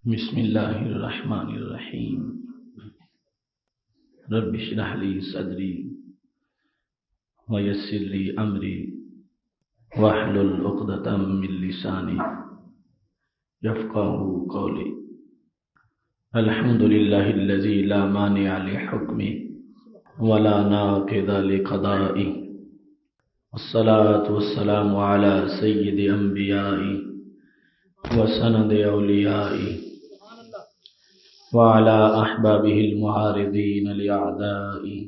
بسم اللہ الرحمن الرحیم رب اشرح لی صدری ویسر لی امری واحلل عقدۃ من لسانی یفقہوا قولی الحمد للہ الذی لا مانع لحکمہ ولا ناقض لقضائہ والصلاة والسلام علی سید انبیائہ وسند اولیائہ وعلى أحبابه المعارضين لأعدائه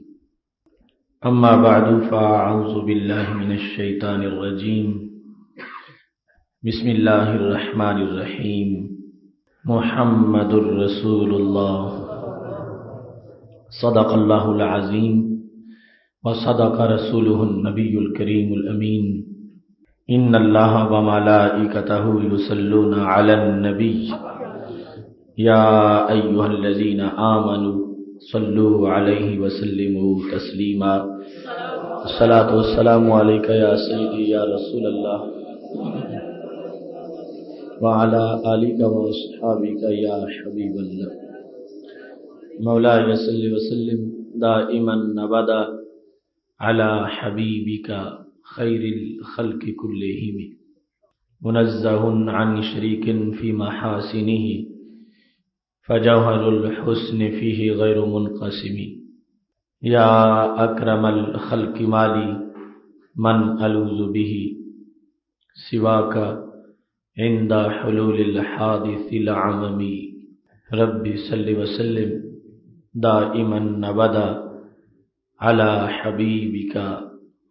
أما بعد فأعوذ بالله من الشيطان الرجيم بسم الله الرحمن الرحيم محمد رسول الله صدق الله العظيم وصدق رسوله النبي الكريم الأمين إن الله وملائكته يصلون على النبي یا ایھا الذین آمنوا صلوا علیہ وسلموا تسلیما الصلاۃ والسلام علیک یا سیدی یا رسول اللہ وعلی آلک واصحابک یا حبیب اللہ مولاي صل وسلم دائما ابدا علی حبیبک خیر الخلق کلہم منزہ عن شریک فی محاسنہ فجوہر الحسن فیہ غیر منقسم یا اکرم الخلق مالی من الوذ بہ سواک عند حلول الحادث العمم رب صل وسلم دائما ابدا علی حبیبک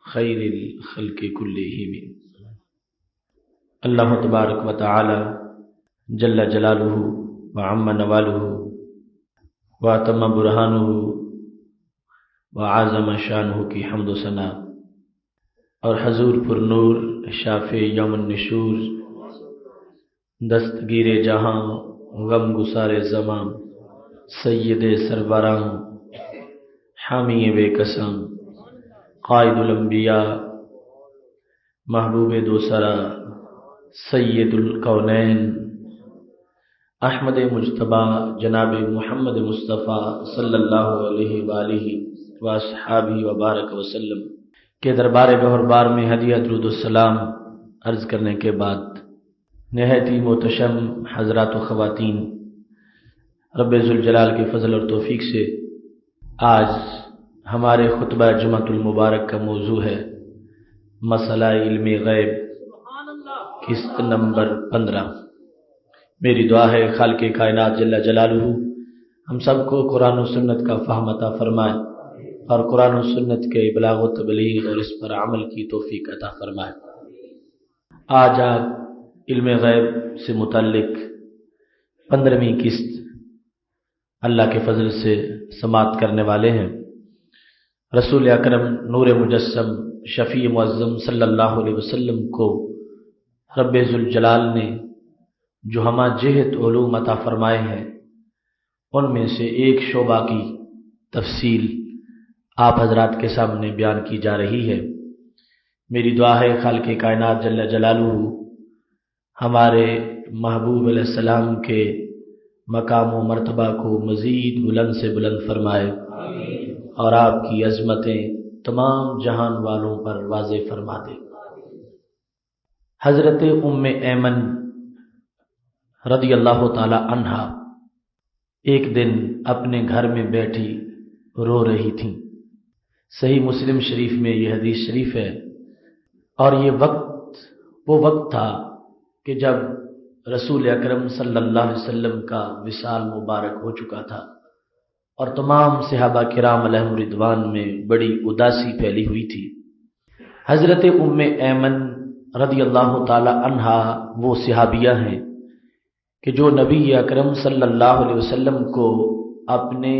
خیر الخلق کلہم۔ اللہ تبارک و تعالی جل جلالہ وعم نوالہ واتم برہانہ وعظم شانہ کی حمد و ثنا اور حضور پر نور شافع یوم النشور دستگیر جہاں غم گسار زمان سید سربراں حامی بے قسم قائد الانبیاء محبوب دوسرا سید الکونین احمد مجتبیٰ جناب محمد مصطفیٰ صلی اللہ علیہ وآلہ واصحابہ وبارک وسلم کے دربار گہربار میں ہدیہ درود السلام عرض کرنے کے بعد نہایت ہی محتشم حضرات و خواتین، رب ذوالجلال کے فضل اور توفیق سے آج ہمارے خطبہ جمعۃ المبارک کا موضوع ہے مسئلہ علم غیب، قسط نمبر 15۔ میری دعا ہے خالق کائنات جل جلالہ ہم سب کو قرآن و سنت کا فہم عطا فرمائے اور قرآن و سنت کے ابلاغ و تبلیغ اور اس پر عمل کی توفیق عطا فرمائے۔ آج آپ علم غیب سے متعلق 15ویں قسط اللہ کے فضل سے سماعت کرنے والے ہیں۔ رسول اکرم نور مجسم شفیع معظم صلی اللہ علیہ وسلم کو رب ذوالجلال نے جو ہمہ جہت علوم عطا فرمائے ہیں ان میں سے ایک شعبہ کی تفصیل آپ حضرات کے سامنے بیان کی جا رہی ہے۔ میری دعا ہے خالق کائنات جل جلالہ ہمارے محبوب علیہ السلام کے مقام و مرتبہ کو مزید بلند سے بلند فرمائے اور آپ کی عظمتیں تمام جہان والوں پر واضح فرما دے۔ حضرت ام ایمن رضی اللہ تعالی عنہا ایک دن اپنے گھر میں بیٹھی رو رہی تھیں۔ صحیح مسلم شریف میں یہ حدیث شریف ہے، اور یہ وہ وقت تھا کہ جب رسول اکرم صلی اللہ علیہ وسلم کا وصال مبارک ہو چکا تھا اور تمام صحابہ کرام علیہم رضوان میں بڑی اداسی پھیلی ہوئی تھی۔ حضرت ام ایمن رضی اللہ تعالی عنہا وہ صحابیہ ہیں کہ جو نبی اکرم صلی اللہ علیہ وسلم کو اپنے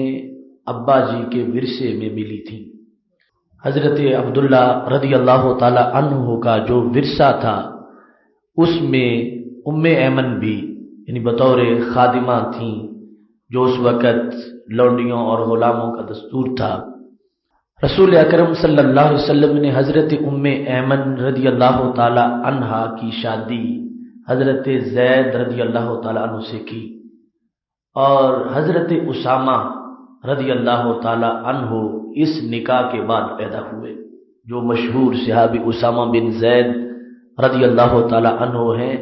ابا جی کے ورثے میں ملی تھیں۔ حضرت عبداللہ رضی اللہ تعالی عنہ کا جو ورثہ تھا اس میں ام ایمن بھی یعنی بطور خادمہ تھیں، جو اس وقت لونڈیوں اور غلاموں کا دستور تھا۔ رسول اکرم صلی اللہ علیہ وسلم نے حضرت ام ایمن رضی اللہ تعالی عنہا کی شادی حضرت زید رضی اللہ تعالیٰ عنہ سے کی، اور حضرت اسامہ رضی اللہ تعالی عنہ اس نکاح کے بعد پیدا ہوئے، جو مشہور صحابی اسامہ بن زید رضی اللہ تعالی عنہ ہیں،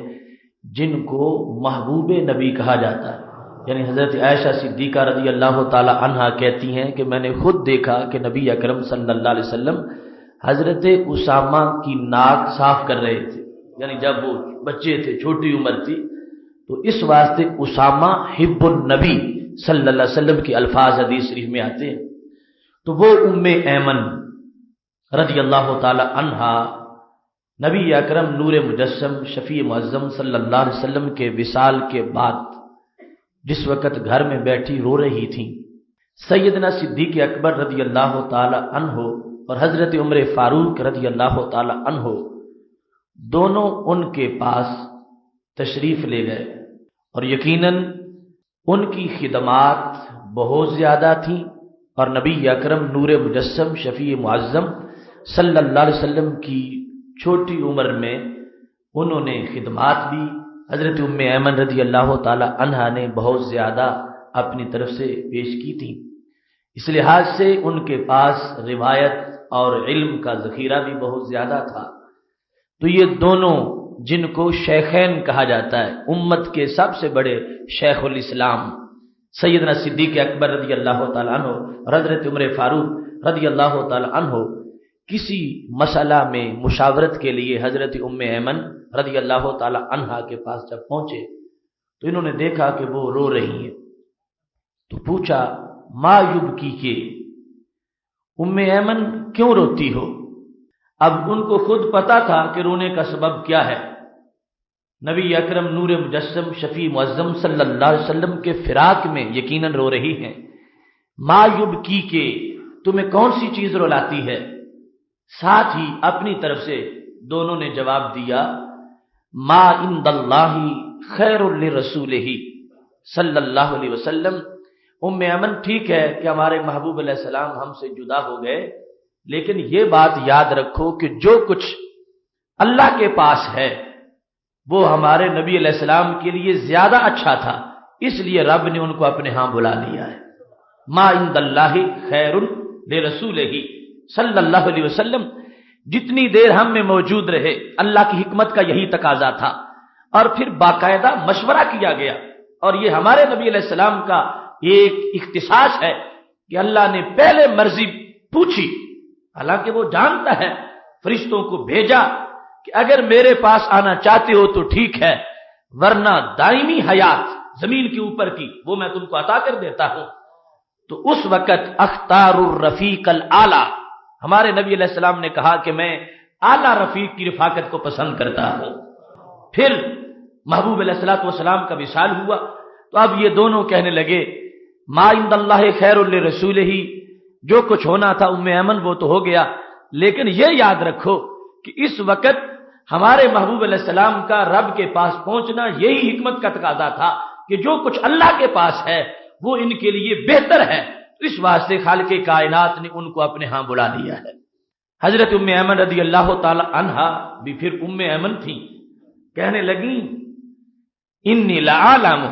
جن کو محبوب نبی کہا جاتا ہے۔ یعنی حضرت عائشہ صدیقہ رضی اللہ تعالی عنہا کہتی ہیں کہ میں نے خود دیکھا کہ نبی اکرم صلی اللہ علیہ وسلم حضرت اسامہ کی ناک صاف کر رہے تھے، یعنی جب وہ بچے تھے، چھوٹی عمر تھی، تو اس واسطے اسامہ حب النبی صلی اللہ علیہ وسلم کے الفاظ حدیث شریف میں آتے ہیں۔ تو وہ ام ایمن رضی اللہ تعالی عنہا نبی اکرم نور مجسم شفیع معظم صلی اللہ علیہ وسلم کے وصال کے بعد جس وقت گھر میں بیٹھی رو رہی تھیں، سیدنا صدیق اکبر رضی اللہ تعالی عنہ اور حضرت عمر فاروق رضی اللہ تعالی عنہ دونوں ان کے پاس تشریف لے گئے، اور یقیناً ان کی خدمات بہت زیادہ تھیں، اور نبی اکرم نور مجسم شفیع معظم صلی اللہ علیہ وسلم کی چھوٹی عمر میں انہوں نے خدمات بھی حضرت ام ایمن رضی اللہ تعالی عنہا نے بہت زیادہ اپنی طرف سے پیش کی تھی۔ اس لحاظ سے ان کے پاس روایت اور علم کا ذخیرہ بھی بہت زیادہ تھا۔ تو یہ دونوں، جن کو شیخین کہا جاتا ہے، امت کے سب سے بڑے شیخ الاسلام سیدنا صدیق اکبر رضی اللہ تعالی عنہ اور حضرت عمر فاروق رضی اللہ تعالی عنہ، کسی مسئلہ میں مشاورت کے لیے حضرت ام ایمن رضی اللہ تعالی عنہا کے پاس جب پہنچے تو انہوں نے دیکھا کہ وہ رو رہی ہیں، تو پوچھا ما یبکی کے، ام ایمن کیوں روتی ہو؟ اب ان کو خود پتا تھا کہ رونے کا سبب کیا ہے، نبی اکرم نور مجسم شفیع معظم صلی اللہ علیہ وسلم کے فراق میں یقیناً رو رہی ہیں۔ ما یبکی کے، تمہیں کون سی چیز رلاتی ہے؟ ساتھ ہی اپنی طرف سے دونوں نے جواب دیا ما عند اللہ خیر لرسولہ صلی اللہ علیہ وسلم۔ ام ایمن ٹھیک ہے کہ ہمارے محبوب علیہ السلام ہم سے جدا ہو گئے، لیکن یہ بات یاد رکھو کہ جو کچھ اللہ کے پاس ہے وہ ہمارے نبی علیہ السلام کے لیے زیادہ اچھا تھا، اس لیے رب نے ان کو اپنے ہاں بلا لیا ہے۔ ما عند اللہ خیر لرسولہ صلی اللہ علیہ وسلم، جتنی دیر ہم میں موجود رہے اللہ کی حکمت کا یہی تقاضا تھا، اور پھر باقاعدہ مشورہ کیا گیا، اور یہ ہمارے نبی علیہ السلام کا ایک اختصاص ہے کہ اللہ نے پہلے مرضی پوچھی، حالانکہ وہ جانتا ہے، فرشتوں کو بھیجا کہ اگر میرے پاس آنا چاہتے ہو تو ٹھیک ہے، ورنہ دائمی حیات زمین کے اوپر کی وہ میں تم کو عطا کر دیتا ہوں۔ تو اس وقت اختار الرفیق الاعلی، ہمارے نبی علیہ السلام نے کہا کہ میں اعلیٰ رفیق کی رفاقت کو پسند کرتا ہوں۔ پھر محبوب علیہ السلام کا وصال ہوا، تو اب یہ دونوں کہنے لگے ما عند اللہ خیر لرسولہ، جو کچھ ہونا تھا ام ایمن وہ تو ہو گیا، لیکن یہ یاد رکھو کہ اس وقت ہمارے محبوب علیہ السلام کا رب کے پاس پہنچنا یہی حکمت کا تقاضا تھا کہ جو کچھ اللہ کے پاس ہے وہ ان کے لیے بہتر ہے، اس واسطے خالق کائنات نے ان کو اپنے ہاں بلا لیا ہے۔ حضرت ام ایمن رضی اللہ تعالی عنہا بھی پھر ام ایمن تھیں، کہنے لگیں انی لعالم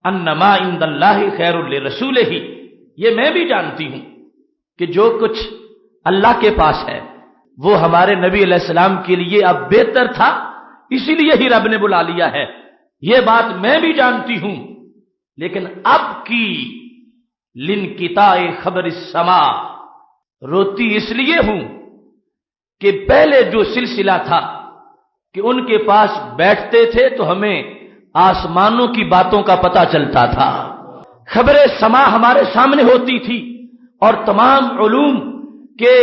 ان ما عند اللہ خیر لرسولہ، یہ میں بھی جانتی ہوں کہ جو کچھ اللہ کے پاس ہے وہ ہمارے نبی علیہ السلام کے لیے اب بہتر تھا، اسی لیے ہی رب نے بلا لیا ہے، یہ بات میں بھی جانتی ہوں، لیکن اب کی لانقطاع خبر السماء، روتی اس لیے ہوں کہ پہلے جو سلسلہ تھا کہ ان کے پاس بیٹھتے تھے تو ہمیں آسمانوں کی باتوں کا پتہ چلتا تھا، خبر سما ہمارے سامنے ہوتی تھی، اور تمام علوم کے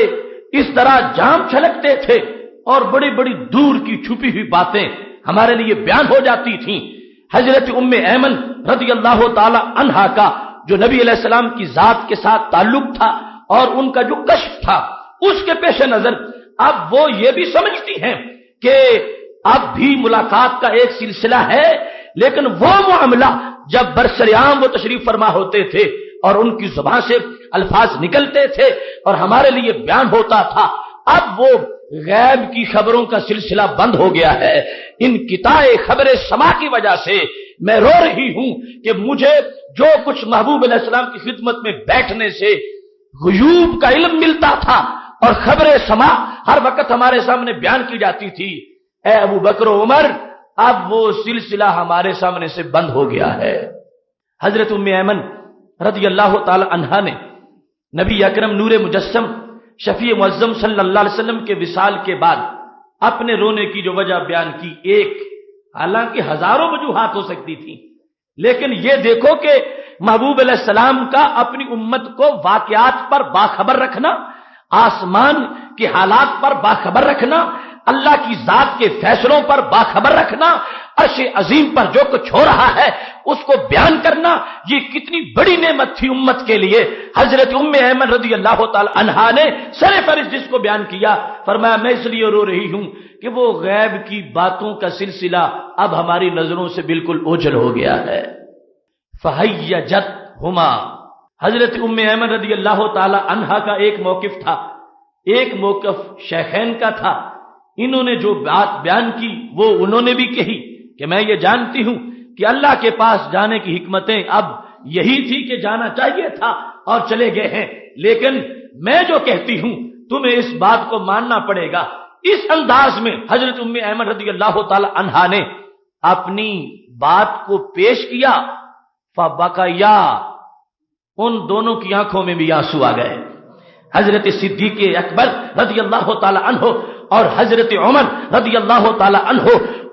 اس طرح جام چھلکتے تھے، اور بڑی بڑی دور کی چھپی ہوئی باتیں ہمارے لیے بیان ہو جاتی تھیں۔ حضرت ام ایمن رضی اللہ تعالی عنہا کا جو نبی علیہ السلام کی ذات کے ساتھ تعلق تھا اور ان کا جو کشف تھا، اس کے پیش نظر اب وہ یہ بھی سمجھتی ہیں کہ اب بھی ملاقات کا ایک سلسلہ ہے، لیکن وہ معاملہ جب برسرعام وہ تشریف فرما ہوتے تھے اور ان کی زبان سے الفاظ نکلتے تھے اور ہمارے لیے بیان ہوتا تھا، اب وہ غیب کی خبروں کا سلسلہ بند ہو گیا ہے۔ انقطاع خبر سما کی وجہ سے میں رو رہی ہوں کہ مجھے جو کچھ محبوب علیہ السلام کی خدمت میں بیٹھنے سے غیوب کا علم ملتا تھا اور خبر سما ہر وقت ہمارے سامنے بیان کی جاتی تھی، اے ابو بکر و عمر اب وہ سلسلہ ہمارے سامنے سے بند ہو گیا ہے۔ حضرت ام ایمن رضی اللہ تعالی عنہا نے نبی اکرم نور مجسم شفیع معظم صلی اللہ علیہ وسلم کے وصال کے بعد اپنے رونے کی جو وجہ بیان کی، ایک حالانکہ ہزاروں وجوہات ہو سکتی تھی، لیکن یہ دیکھو کہ محبوب علیہ السلام کا اپنی امت کو واقعات پر باخبر رکھنا، آسمان کے حالات پر باخبر رکھنا، اللہ کی ذات کے فیصلوں پر باخبر رکھنا، عرش عظیم پر جو کچھ ہو رہا ہے اس کو بیان کرنا، یہ کتنی بڑی نعمت تھی امت کے لیے۔ حضرت ام ایمن رضی اللہ تعالی عنہا نے سر فہرست جس کو بیان کیا، فرمایا میں اس لیے رو رہی ہوں کہ وہ غیب کی باتوں کا سلسلہ اب ہماری نظروں سے بالکل اوجھل ہو گیا ہے۔ فَحَيَّجَتْهُمَا، حضرت ام ایمن رضی اللہ تعالی عنہا کا ایک موقف تھا، ایک موقف شیخین کا تھا۔ انہوں نے جو بات بیان کی وہ انہوں نے بھی کہی کہ میں یہ جانتی ہوں کہ اللہ کے پاس جانے کی حکمتیں اب یہی تھی کہ جانا چاہیے تھا اور چلے گئے ہیں، لیکن میں جو کہتی ہوں تمہیں اس بات کو ماننا پڑے گا۔ اس انداز میں حضرت ام ایمن رضی اللہ تعالی عنہا نے اپنی بات کو پیش کیا، فبکیا، ان دونوں کی آنکھوں میں بھی آنسو آ گئے۔ حضرت صدیق اکبر رضی اللہ تعالی عنہ اور حضرت عمر رضی اللہ تعالی عنہ،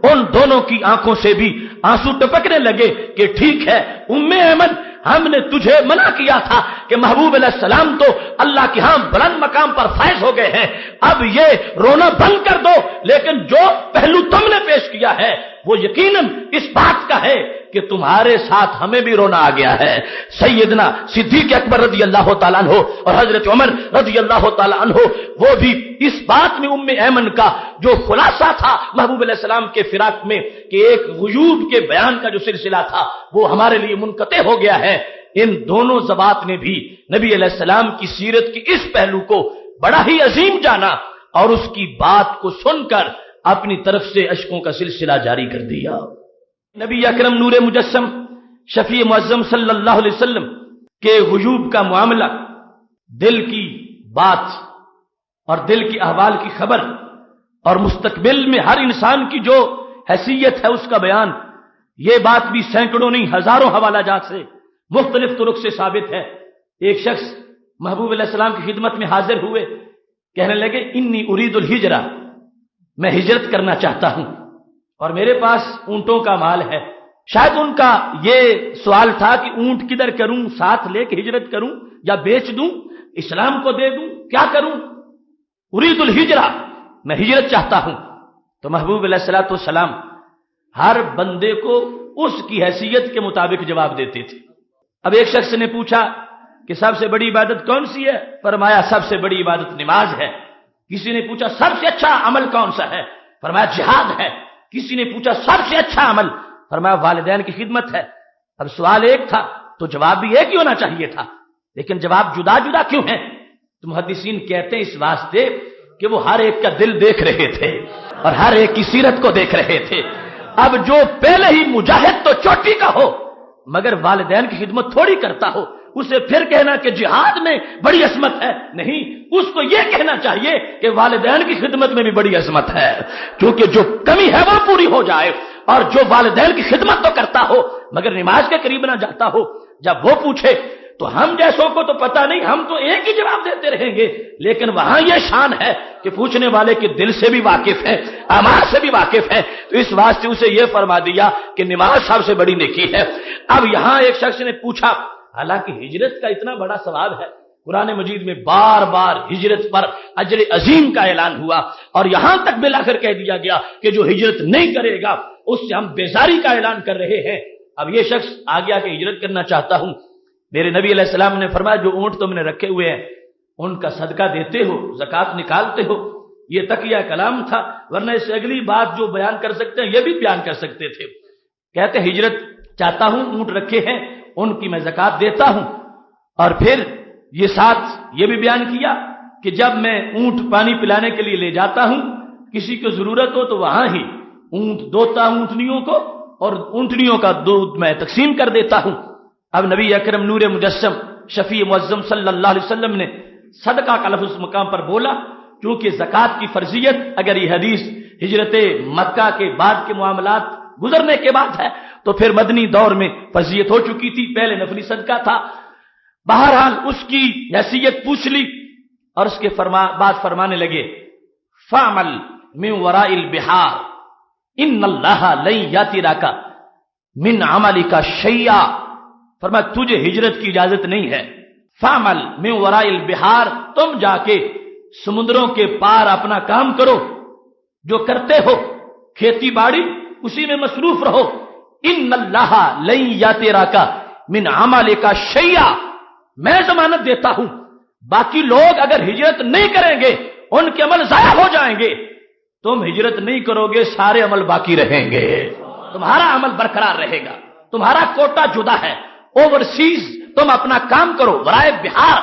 ان دونوں کی آنکھوں سے بھی آنسو ٹپکنے لگے کہ ٹھیک ہے ام ایمن، ہم نے تجھے منع کیا تھا کہ محبوب علیہ السلام تو اللہ کے ہاں بلند مقام پر فائز ہو گئے ہیں، اب یہ رونا بند کر دو، لیکن جو پہلو تم نے پیش کیا ہے وہ یقیناً اس بات کا ہے کہ تمہارے ساتھ ہمیں بھی رونا آ گیا ہے۔ سیدنا صدیق اکبر رضی اللہ تعالیٰ عنہ اور حضرت عمر رضی اللہ تعالیٰ عنہ وہ بھی اس بات میں ام ایمن کا جو خلاصہ تھا محبوب علیہ السلام کے فراق میں کہ ایک غیوب کے بیان کا جو سلسلہ تھا وہ ہمارے لیے منقطع ہو گیا ہے، ان دونوں ذوات نے بھی نبی علیہ السلام کی سیرت کی اس پہلو کو بڑا ہی عظیم جانا اور اس کی بات کو سن کر اپنی طرف سے اشکوں کا سلسلہ جاری کر دیا۔ نبی اکرم نور مجسم شفیع معظم صلی اللہ علیہ وسلم کے غیوب کا معاملہ، دل کی بات اور دل کی احوال کی خبر اور مستقبل میں ہر انسان کی جو حیثیت ہے اس کا بیان، یہ بات بھی سینکڑوں نہیں ہزاروں حوالہ جات سے مختلف طرق سے ثابت ہے۔ ایک شخص محبوب علیہ السلام کی خدمت میں حاضر ہوئے، کہنے لگے انی ارید الہجرہ، میں ہجرت کرنا چاہتا ہوں اور میرے پاس اونٹوں کا مال ہے۔ شاید ان کا یہ سوال تھا کہ اونٹ کدھر کروں، ساتھ لے کے ہجرت کروں یا بیچ دوں، اسلام کو دے دوں، کیا کروں؟ ارید الہجرہ، میں ہجرت چاہتا ہوں۔ تو محبوب علیہ الصلوۃ والسلام ہر بندے کو اس کی حیثیت کے مطابق جواب دیتے تھے۔ اب ایک شخص نے پوچھا کہ سب سے بڑی عبادت کون سی ہے؟ فرمایا سب سے بڑی عبادت نماز ہے۔ کسی نے پوچھا سب سے اچھا عمل کون سا ہے؟ فرمایا جہاد ہے۔ کسی نے پوچھا سب سے اچھا عمل؟ فرمایا والدین کی خدمت ہے۔ اب سوال ایک تھا تو جواب بھی ایک ہی ہونا چاہیے تھا، لیکن جواب جدا جدا کیوں ہیں؟ تو محدثین کہتے ہیں اس واسطے کہ وہ ہر ایک کا دل دیکھ رہے تھے اور ہر ایک کی سیرت کو دیکھ رہے تھے۔ اب جو پہلے ہی مجاہد تو چوٹی کا ہو مگر والدین کی خدمت تھوڑی کرتا ہو، اسے پھر کہنا کہ جہاد میں بڑی عظمت ہے، نہیں، اس کو یہ کہنا چاہیے کہ والدین کی خدمت میں بھی بڑی عظمت ہے، کیونکہ جو کمی ہے وہ پوری ہو جائے، اور جو والدین کی خدمت تو کرتا ہو مگر نماز کے قریب نہ جاتا ہو، جب وہ پوچھے تو ہم جیسوں کو تو پتہ نہیں، ہم تو ایک ہی جواب دیتے رہیں گے، لیکن وہاں یہ شان ہے کہ پوچھنے والے کے دل سے بھی واقف ہے، اعمال سے بھی واقف ہے، تو اس واسطے اسے یہ فرما دیا کہ نماز سب سے بڑی نیکی ہے۔ اب یہاں ایک شخص نے پوچھا، حالانکہ ہجرت کا اتنا بڑا ثواب ہے، قرآن مجید میں بار بار ہجرت پر اجر عظیم کا اعلان ہوا، اور یہاں تک بالآخر کہہ دیا گیا کہ جو ہجرت نہیں کرے گا اس سے ہم بیزاری کا اعلان کر رہے ہیں۔ اب یہ شخص آ گیا کہ ہجرت کرنا چاہتا ہوں۔ میرے نبی علیہ السلام نے فرمایا جو اونٹ تم نے رکھے ہوئے ہیں ان کا صدقہ دیتے ہو، زکوٰۃ نکالتے ہو۔ یہ تقیہ کلام تھا، ورنہ اس سے اگلی بات جو بیان کر سکتے ہیں یہ بھی بیان کر سکتے تھے۔ کہتے ہجرت چاہتا ہوں، اونٹ رکھے ہیں ان کی میں زکوٰۃ دیتا ہوں، اور پھر یہ ساتھ یہ بھی بیان کیا کہ جب میں اونٹ پانی پلانے کے لیے لے جاتا ہوں، کسی کو ضرورت ہو تو وہاں ہی اونٹ دوتا ہوں اونٹنیوں کو، اور اونٹنیوں کا دودھ میں تقسیم کر دیتا ہوں۔ اب نبی اکرم نور مجسم شفیع معظم صلی اللہ علیہ وسلم نے صدقہ کا لفظ اس مقام پر بولا، کیونکہ زکوٰۃ کی فرضیت اگر یہ حدیث ہجرت مکہ کے بعد کے معاملات گزرنے کے بعد ہے تو پھر مدنی دور میں فرضیت ہو چکی تھی، پہلے نفلی صدقہ تھا۔ بہرحال اس کی حیثیت پوچھ لی اور اس کے بعد فرمانے لگے فَعْمَلْ مِنْ وَرَاءِ الْبِحَارِ إِنَّ اللَّهَ لَن يَأْتِيَكَ مِنْ عَمَلِكَ شَيْئًا، فرمایا تجھے ہجرت کی اجازت نہیں ہے۔ فَعْمَلْ مِنْ وَرَاءِ الْبِحَارِ، تم جا کے سمندروں کے پار اپنا کام کرو، جو کرتے ہو کھیتی باڑی اسی میں مصروف رہو۔ إِنَّ اللَّهَ لَن يَأْتِيَكَ مِنْ عَمَلِكَ شَيْئًا، میں ضمانت دیتا ہوں باقی لوگ اگر ہجرت نہیں کریں گے ان کے عمل ضائع ہو جائیں گے، تم ہجرت نہیں کرو گے سارے عمل باقی رہیں گے، تمہارا عمل برقرار رہے گا، تمہارا کوٹا جدا ہے۔ اوورسیز تم اپنا کام کرو، ورائے بہار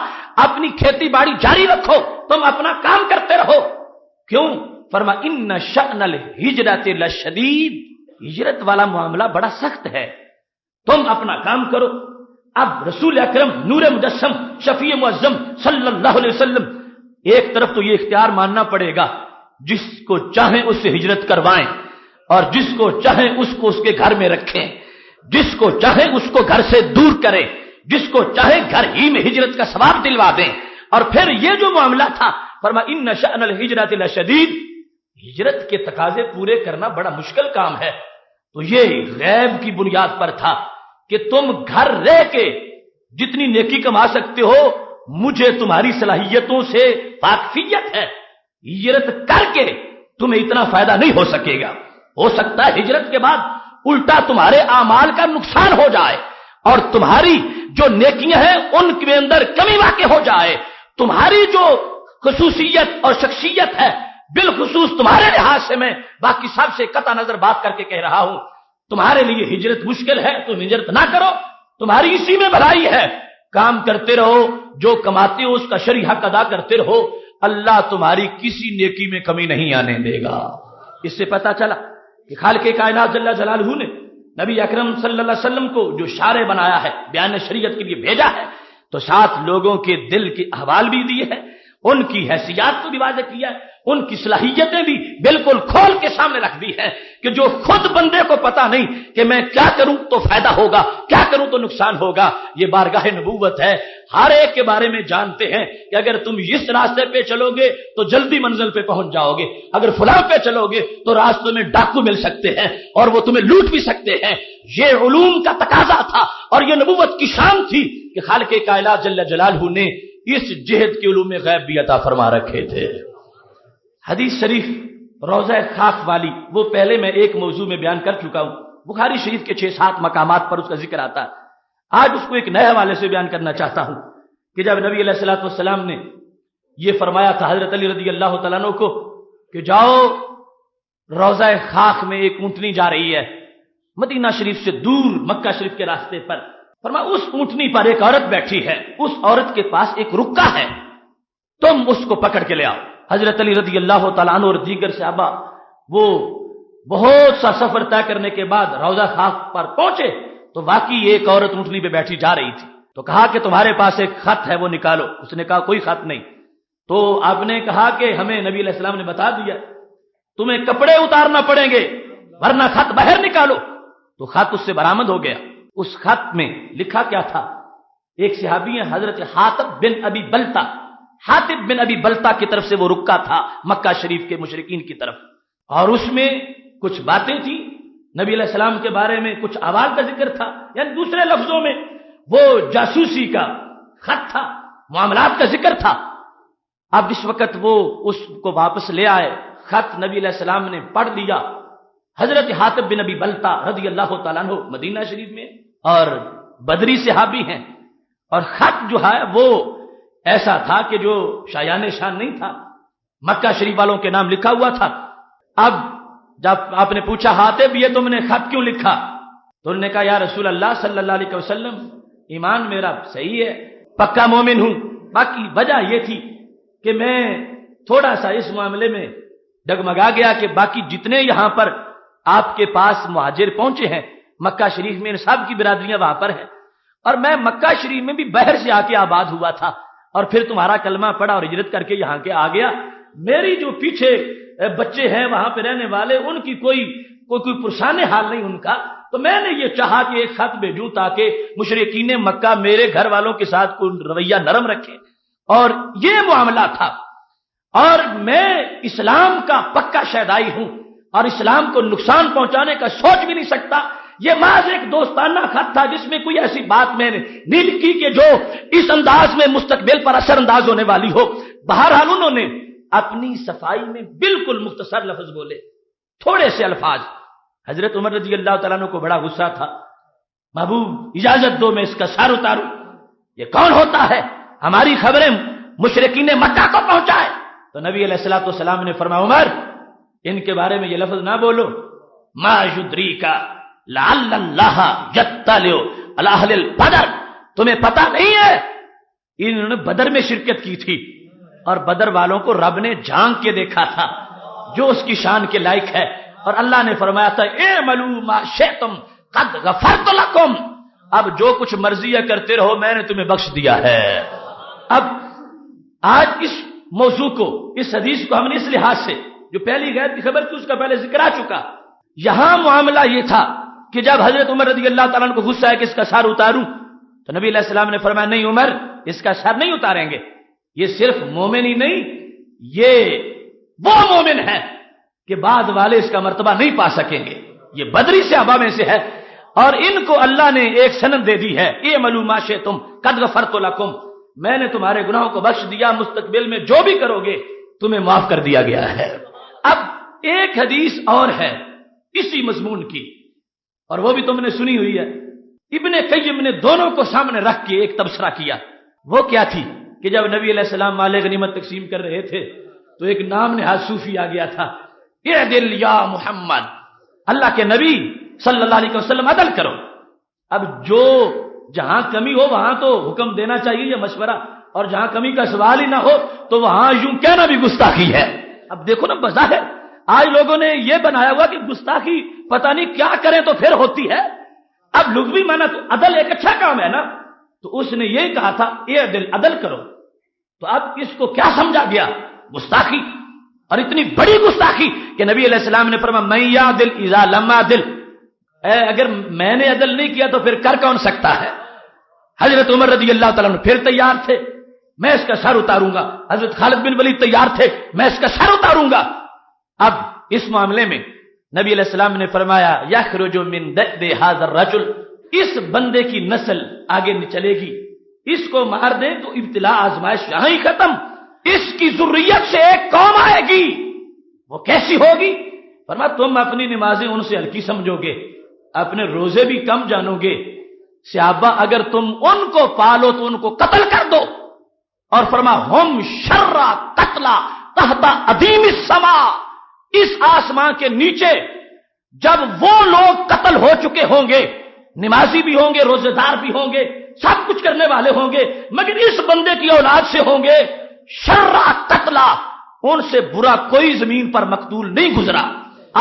اپنی کھیتی باڑی جاری رکھو، تم اپنا کام کرتے رہو۔ کیوں؟ فرما ان شأن الہجرت لشدید، ہجرت والا معاملہ بڑا سخت ہے، تم اپنا کام کرو۔ اب رسول اکرم نور مجسم شفیع معظم صلی اللہ علیہ وسلم ایک طرف تو یہ اختیار ماننا پڑے گا، جس کو چاہیں اس سے ہجرت کروائیں اور جس کو چاہیں اس کو اس کے گھر میں رکھیں، جس کو چاہیں اس کو گھر سے دور کریں، جس کو چاہیں گھر ہی میں ہجرت کا ثواب دلوا دیں۔ اور پھر یہ جو معاملہ تھا فرما ان شأن الہجرت لشدید، ہجرت کے تقاضے پورے کرنا بڑا مشکل کام ہے، تو یہ غیب کی بنیاد پر تھا کہ تم گھر رہ کے جتنی نیکی کما سکتے ہو مجھے تمہاری صلاحیتوں سے واقفیت ہے، ہجرت کر کے تمہیں اتنا فائدہ نہیں ہو سکے گا، ہو سکتا ہے ہجرت کے بعد الٹا تمہارے اعمال کا نقصان ہو جائے اور تمہاری جو نیکیاں ہیں ان کے اندر کمی واقع ہو جائے، تمہاری جو خصوصیت اور شخصیت ہے بالخصوص تمہارے لحاظ سے میں باقی سب سے قطع نظر بات کر کے کہہ رہا ہوں، تمہارے لیے ہجرت مشکل ہے، تم ہجرت نہ کرو، تمہاری اسی میں بھلائی ہے، کام کرتے رہو، جو کماتے ہو اس کا شرعی حق ادا کرتے رہو، اللہ تمہاری کسی نیکی میں کمی نہیں آنے دے گا۔ اس سے پتہ چلا کہ خالق کائنات جل جلالہ نے نبی اکرم صلی اللہ علیہ وسلم کو جو شارع بنایا ہے، بیان شریعت کے لیے بھیجا ہے، تو ساتھ لوگوں کے دل کے احوال بھی دیے ہیں، ان کی حیثیات کو بھی واضح کیا ہے، ان کی صلاحیتیں بھی بالکل کھول کے سامنے رکھ دی ہیں کہ جو خود بندے کو پتا نہیں کہ میں کیا کروں تو فائدہ ہوگا، کیا کروں تو نقصان ہوگا، یہ بارگاہ نبوت ہے، ہر ایک کے بارے میں جانتے ہیں کہ اگر تم اس راستے پہ چلو گے تو جلدی منزل پہ پہنچ جاؤ گے، اگر فلاں پہ چلو گے تو راستوں میں ڈاکو مل سکتے ہیں اور وہ تمہیں لوٹ بھی سکتے ہیں۔ یہ علوم کا تقاضا تھا اور یہ نبوت کی شان تھی کہ خالق کائنات جل جلالہ نے اس جہد کے علوم غیب بھی عطا فرما رکھے تھے۔ حدیث شریف روضہ خاک والی وہ پہلے میں ایک موضوع میں بیان کر چکا ہوں، بخاری شریف کے 6-7 مقامات پر اس کا ذکر آتا ہے، آج اس کو ایک نئے حوالے سے بیان کرنا چاہتا ہوں کہ جب نبی علیہ الصلوۃ والسلام نے یہ فرمایا تھا حضرت علی رضی اللہ تعالیٰ عنہ کو کہ جاؤ روضہ خاک میں ایک اونٹنی جا رہی ہے مدینہ شریف سے دور مکہ شریف کے راستے پر، فرمایا اس اونٹنی پر ایک عورت بیٹھی ہے، اس عورت کے پاس ایک رکا ہے، تم اس کو پکڑ کے لے آؤ۔ حضرت علی رضی اللہ تعالیٰ عنہ اور دیگر صحابہ وہ بہت سا سفر طے کرنے کے بعد روضہ خاک پر پہنچے تو واقعی ایک عورت اونٹنی پہ بیٹھی جا رہی تھی، تو کہا کہ تمہارے پاس ایک خط ہے وہ نکالو، اس نے کہا کوئی خط نہیں، تو آپ نے کہا کہ ہمیں نبی علیہ السلام نے بتا دیا تمہیں کپڑے اتارنا پڑیں گے ورنہ خط باہر نکالو، تو خط اس سے برآمد ہو گیا۔ اس خط میں لکھا کیا تھا؟ ایک صحابی ہیں حضرت حاطب بن ابی بلتا، حاطب بن ابی بلتا کی طرف سے وہ رکا تھا مکہ شریف کے مشرکین کی طرف، اور اس میں کچھ باتیں تھیں نبی علیہ السلام کے بارے میں، کچھ احوال کا ذکر تھا، یعنی دوسرے لفظوں میں وہ جاسوسی کا خط تھا، معاملات کا ذکر تھا۔ اب اس وقت وہ اس کو واپس لے آئے، خط نبی علیہ السلام نے پڑھ لیا، حضرت حاطب بن ابی بلتا رضی اللہ تعالیٰ عنہ مدینہ شریف میں اور بدری صحابی ہیں، اور خط جو ہے وہ ایسا تھا کہ جو شایان شان نہیں تھا، مکہ شریف والوں کے نام لکھا ہوا تھا۔ اب جب آپ نے پوچھا حاطب یہ تم نے خط کیوں لکھا، تو انہوں نے کہا یا رسول اللہ صلی اللہ علیہ وسلم ایمان میرا صحیح ہے، پکا مومن ہوں، باقی وجہ یہ تھی کہ میں تھوڑا سا اس معاملے میں ڈگمگا گیا کہ باقی جتنے یہاں پر آپ کے پاس مہاجر پہنچے ہیں مکہ شریف میں سب کی برادریاں وہاں پر ہیں، اور میں مکہ شریف میں بھی بحر سے آ کے آباد ہوا تھا، اور پھر تمہارا کلمہ پڑھا اور ہجرت کر کے یہاں کے آ گیا۔ میری جو پیچھے بچے ہیں وہاں پہ رہنے والے، ان کی کوئی پرسان حال نہیں ان کا، تو میں نے یہ چاہا کہ ایک خط بھیجوں تاکہ مشرکین مکہ میرے گھر والوں کے ساتھ کوئی رویہ نرم رکھے، اور یہ معاملہ تھا۔ اور میں اسلام کا پکا شیدائی ہوں اور اسلام کو نقصان پہنچانے کا سوچ بھی نہیں سکتا۔ یہ محض ایک دوستانہ خط تھا جس میں کوئی ایسی بات میں نے نہیں لکھی کہ جو اس انداز میں مستقبل پر اثر انداز ہونے والی ہو۔ بہرحال انہوں نے اپنی صفائی میں بالکل مختصر لفظ بولے، تھوڑے سے الفاظ۔ حضرت عمر رضی اللہ تعالیٰ عنہ کو بڑا غصہ تھا۔ محبوب اجازت دو میں اس کا سر اتاروں، یہ کون ہوتا ہے ہماری خبریں مشرکین مکہ کو پہنچائے؟ تو نبی علیہ الصلوۃ والسلام نے فرمایا عمر ان کے بارے میں یہ لفظ نہ بولو، ما یدریکا لعل اللہ یطلع علی اہل البدر، تمہیں پتہ نہیں ہے انہوں نے بدر میں شرکت کی تھی اور بدر والوں کو رب نے جھانک کے دیکھا تھا جو اس کی شان کے لائق ہے، اور اللہ نے فرمایا تھا اعملوا ما شئتم قد غفرت لکم، اب جو کچھ مرضی ہے کرتے رہو میں نے تمہیں بخش دیا ہے۔ اب آج اس موضوع کو، اس حدیث کو ہم نے اس لحاظ سے، جو پہلی غیب کی خبر تھی اس کا پہلے ذکر آ چکا، یہاں معاملہ یہ تھا کہ جب حضرت عمر رضی اللہ تعالیٰ عنہ کو غصہ ہے کہ اس کا سر اتاروں، تو نبی علیہ السلام نے فرمایا نہیں عمر اس کا سر نہیں اتاریں گے، یہ صرف مومن ہی نہیں، یہ وہ مومن ہے کہ بعد والے اس کا مرتبہ نہیں پا سکیں گے، یہ بدری صحابہ میں سے ہے، اور ان کو اللہ نے ایک سند دے دی ہے اعملوا ما شئتم قد غفرت لکم، میں نے تمہارے گناہوں کو بخش دیا، مستقبل میں جو بھی کرو گے تمہیں معاف کر دیا گیا ہے۔ اب ایک حدیث اور ہے اسی مضمون کی، اور وہ بھی تم نے سنی ہوئی ہے، ابن قیم نے دونوں کو سامنے رکھ کے ایک تبصرہ کیا۔ وہ کیا تھی کہ جب نبی علیہ السلام مال غنیمت تقسیم کر رہے تھے تو ایک نام نہاد صوفی آ گیا تھا، اعدل یا محمد، اللہ کے نبی صلی اللہ علیہ وسلم عدل کرو۔ اب جو جہاں کمی ہو وہاں تو حکم دینا چاہیے یا مشورہ، اور جہاں کمی کا سوال ہی نہ ہو تو وہاں یوں کہنا بھی گستاخی ہے۔ اب دیکھو نا، بظاہر آج لوگوں نے یہ بنایا ہوا کہ گستاخی پتہ نہیں کیا کریں تو پھر ہوتی ہے۔ اب لغوی معنی تو عدل ایک اچھا کام ہے نا، تو اس نے یہ کہا تھا اعدل، عدل کرو، تو اب اس کو کیا سمجھا گیا؟ گستاخی، اور اتنی بڑی گستاخی کہ نبی علیہ السلام نے فرمایا من یعدل اذا لم اعدل، اگر میں نے عدل نہیں کیا تو پھر کر کون سکتا ہے؟ حضرت عمر رضی اللہ تعالیٰ عنہ پھر تیار تھے، میں اس کا سر اتاروں گا۔ حضرت خالد بن ولید تیار تھے، میں اس کا سر اتاروں گا۔ اب اس معاملے میں نبی علیہ السلام نے فرمایا یخرج من دأب هذا الرجل، اس بندے کی نسل آگے نہیں چلے گی، اس کو مار دیں تو ابتلا آزمائش یہاں ہی ختم، اس کی ذریت سے ایک قوم آئے گی، وہ کیسی ہوگی؟ فرمایا تم اپنی نمازیں ان سے ہلکی سمجھو گے، اپنے روزے بھی کم جانو گے، صحابہ اگر تم ان کو پالو تو ان کو قتل کر دو، اور فرما ہم شرّ قتلا تحت عظیم السماء، اس آسمان کے نیچے جب وہ لوگ قتل ہو چکے ہوں گے، نمازی بھی ہوں گے، روزے دار بھی ہوں گے، سب کچھ کرنے والے ہوں گے، مگر اس بندے کی اولاد سے ہوں گے شرّ قتلا، ان سے برا کوئی زمین پر مقتول نہیں گزرا،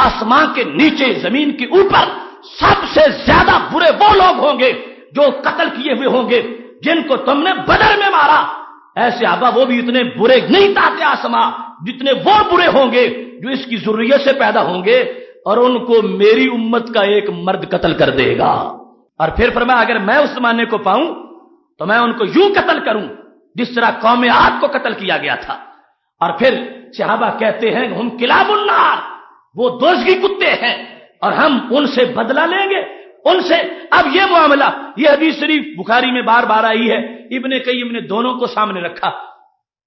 آسمان کے نیچے زمین کے اوپر سب سے زیادہ برے وہ لوگ ہوں گے جو قتل کیے ہوئے ہوں گے جن کو تم نے بدر میں مارا، ایسے آبا وہ بھی اتنے برے نہیں تاتے آسماں جتنے وہ برے ہوں گے جو اس کی ذریت سے پیدا ہوں گے، اور ان کو میری امت کا ایک مرد قتل کر دے گا۔ اور پھر فرمایا اگر میں اس زمانے کو پاؤں تو میں ان کو یوں قتل کروں جس طرح قوم عاد کو قتل کیا گیا تھا۔ اور پھر صحابہ کہتے ہیں ہم کلاب النار، وہ دوزخی کتے ہیں اور ہم ان سے بدلہ لیں گے ان سے۔ اب یہ معاملہ، یہ حدیث شریف بخاری میں بار بار آئی ہے، ابن قیم نے دونوں کو سامنے رکھا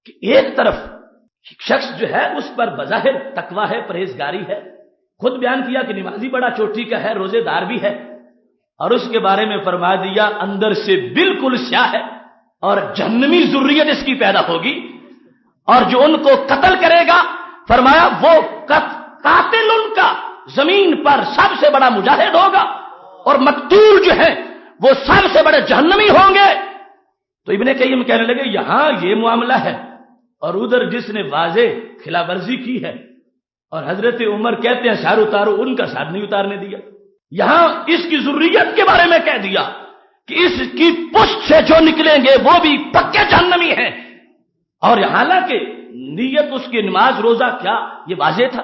کہ ایک طرف شخص جو ہے اس پر بظاہر تقویٰ ہے، پرہیزگاری ہے، خود بیان کیا کہ نمازی بڑا چوٹی کا ہے، روزے دار بھی ہے، اور اس کے بارے میں فرما دیا اندر سے بالکل سیاہ ہے اور جہنمی ذریت اس کی پیدا ہوگی، اور جو ان کو قتل کرے گا فرمایا وہ قاتل ان کا زمین پر سب سے بڑا مجاہد ہوگا، اور مقتول جو ہے وہ سب سے بڑے جہنمی ہوں گے۔ تو ابن قیم کہنے لگے یہاں یہ معاملہ ہے، اور ادھر جس نے واضح خلاف ورزی کی ہے، اور حضرت عمر کہتے ہیں سر اتارو، ان کا سر نہیں اتارنے دیا۔ یہاں اس کی ذریت کے بارے میں کہہ دیا کہ اس کی پشت سے جو نکلیں گے وہ بھی پکے جہنمی ہیں، اور حالانکہ نیت اس کی نماز روزہ کیا یہ واضح تھا۔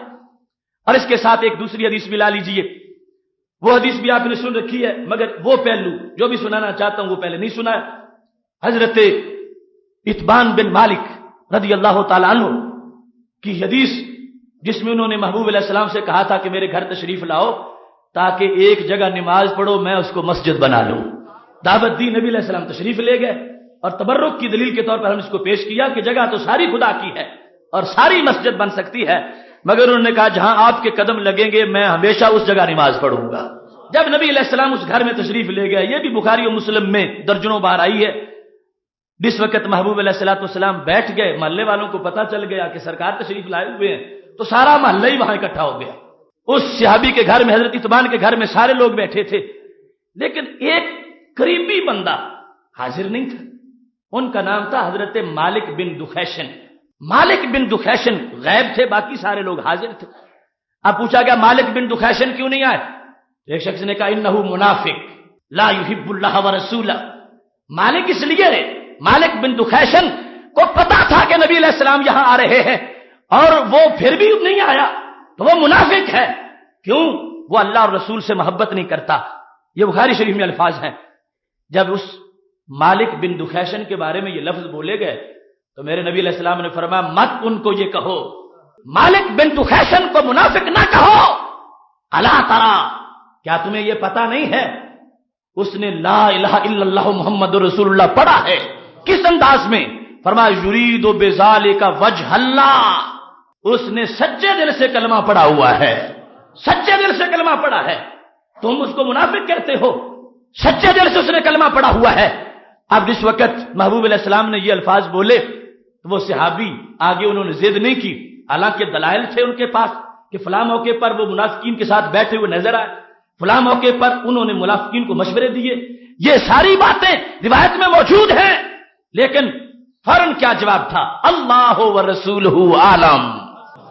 اور اس کے ساتھ ایک دوسری حدیث بھی لا لیجئے، وہ حدیث بھی آپ نے سن رکھی ہے، مگر وہ پہلو جو بھی سنانا چاہتا ہوں وہ پہلے نہیں سنا ہے۔ حضرت اتبان بن مالک رضی اللہ تعالی عنہ کی حدیث، جس میں انہوں نے محبوب علیہ السلام سے کہا تھا کہ میرے گھر تشریف لاؤ تاکہ ایک جگہ نماز پڑھو، میں اس کو مسجد بنا لوں۔ دعوت دی، نبی علیہ السلام تشریف لے گئے، اور تبرک کی دلیل کے طور پر ہم اس کو پیش کیا کہ جگہ تو ساری خدا کی ہے اور ساری مسجد بن سکتی ہے، مگر انہوں نے کہا جہاں آپ کے قدم لگیں گے میں ہمیشہ اس جگہ نماز پڑھوں گا۔ جب نبی علیہ السلام اس گھر میں تشریف لے گئے، یہ بھی بخاری و مسلم میں درجنوں بار آئی ہے، جس وقت محبوب علیہ السلام بیٹھ گئے، محلے والوں کو پتہ چل گیا کہ سرکار تشریف لائے ہوئے ہیں، تو سارا محلہ ہی وہاں اکٹھا ہو گیا۔ اس صحابی کے گھر میں، حضرت اتبان کے گھر میں سارے لوگ بیٹھے تھے، لیکن ایک قریبی بندہ حاضر نہیں تھا۔ ان کا نام تھا حضرت مالک بن دخیشن۔ مالک بن دخیشن غائب تھے، باقی سارے لوگ حاضر تھے۔ اب پوچھا گیا مالک بن دخیشن کیوں نہیں آئے؟ ایک شخص نے کہا انہو منافق لا یحب اللہ ورسولہ۔ مالک اس لیے ہے، مالک بن دخیشن کو پتا تھا کہ نبی علیہ السلام یہاں آ رہے ہیں اور وہ پھر بھی نہیں آیا، تو وہ منافق ہے۔ کیوں؟ وہ اللہ اور رسول سے محبت نہیں کرتا۔ یہ بخاری شریف میں الفاظ ہیں۔ جب اس مالک بن دخیشن کے بارے میں یہ لفظ بولے گئے تو میرے نبی علیہ السلام نے فرمایا مت ان کو یہ کہو، مالک بن دخیشن کو منافق نہ کہو۔ الا ترى، کیا تمہیں یہ پتا نہیں ہے اس نے لا الہ الا اللہ محمد رسول اللہ پڑھا ہے؟ کس انداز میں؟ فرمایا یرید بذالک وجہ اللہ، اس نے سچے دل سے کلمہ پڑھا ہوا ہے، سچے دل سے کلمہ پڑھا ہے، تم اس کو منافق کہتے ہو؟ سچے دل سے اس نے کلمہ پڑھا ہوا ہے۔ اب جس وقت محبوب علیہ السلام نے یہ الفاظ بولے تو وہ صحابی آگے انہوں نے ضد نہیں کی، حالانکہ دلائل تھے ان کے پاس کہ فلاں موقع پر وہ منافقین کے ساتھ بیٹھے ہوئے نظر آئے، فلاں موقع پر انہوں نے منافقین کو مشورے دیے، یہ ساری باتیں روایت میں موجود ہیں، لیکن فوراً کیا جواب تھا؟ اللہ ورسولہ عالم،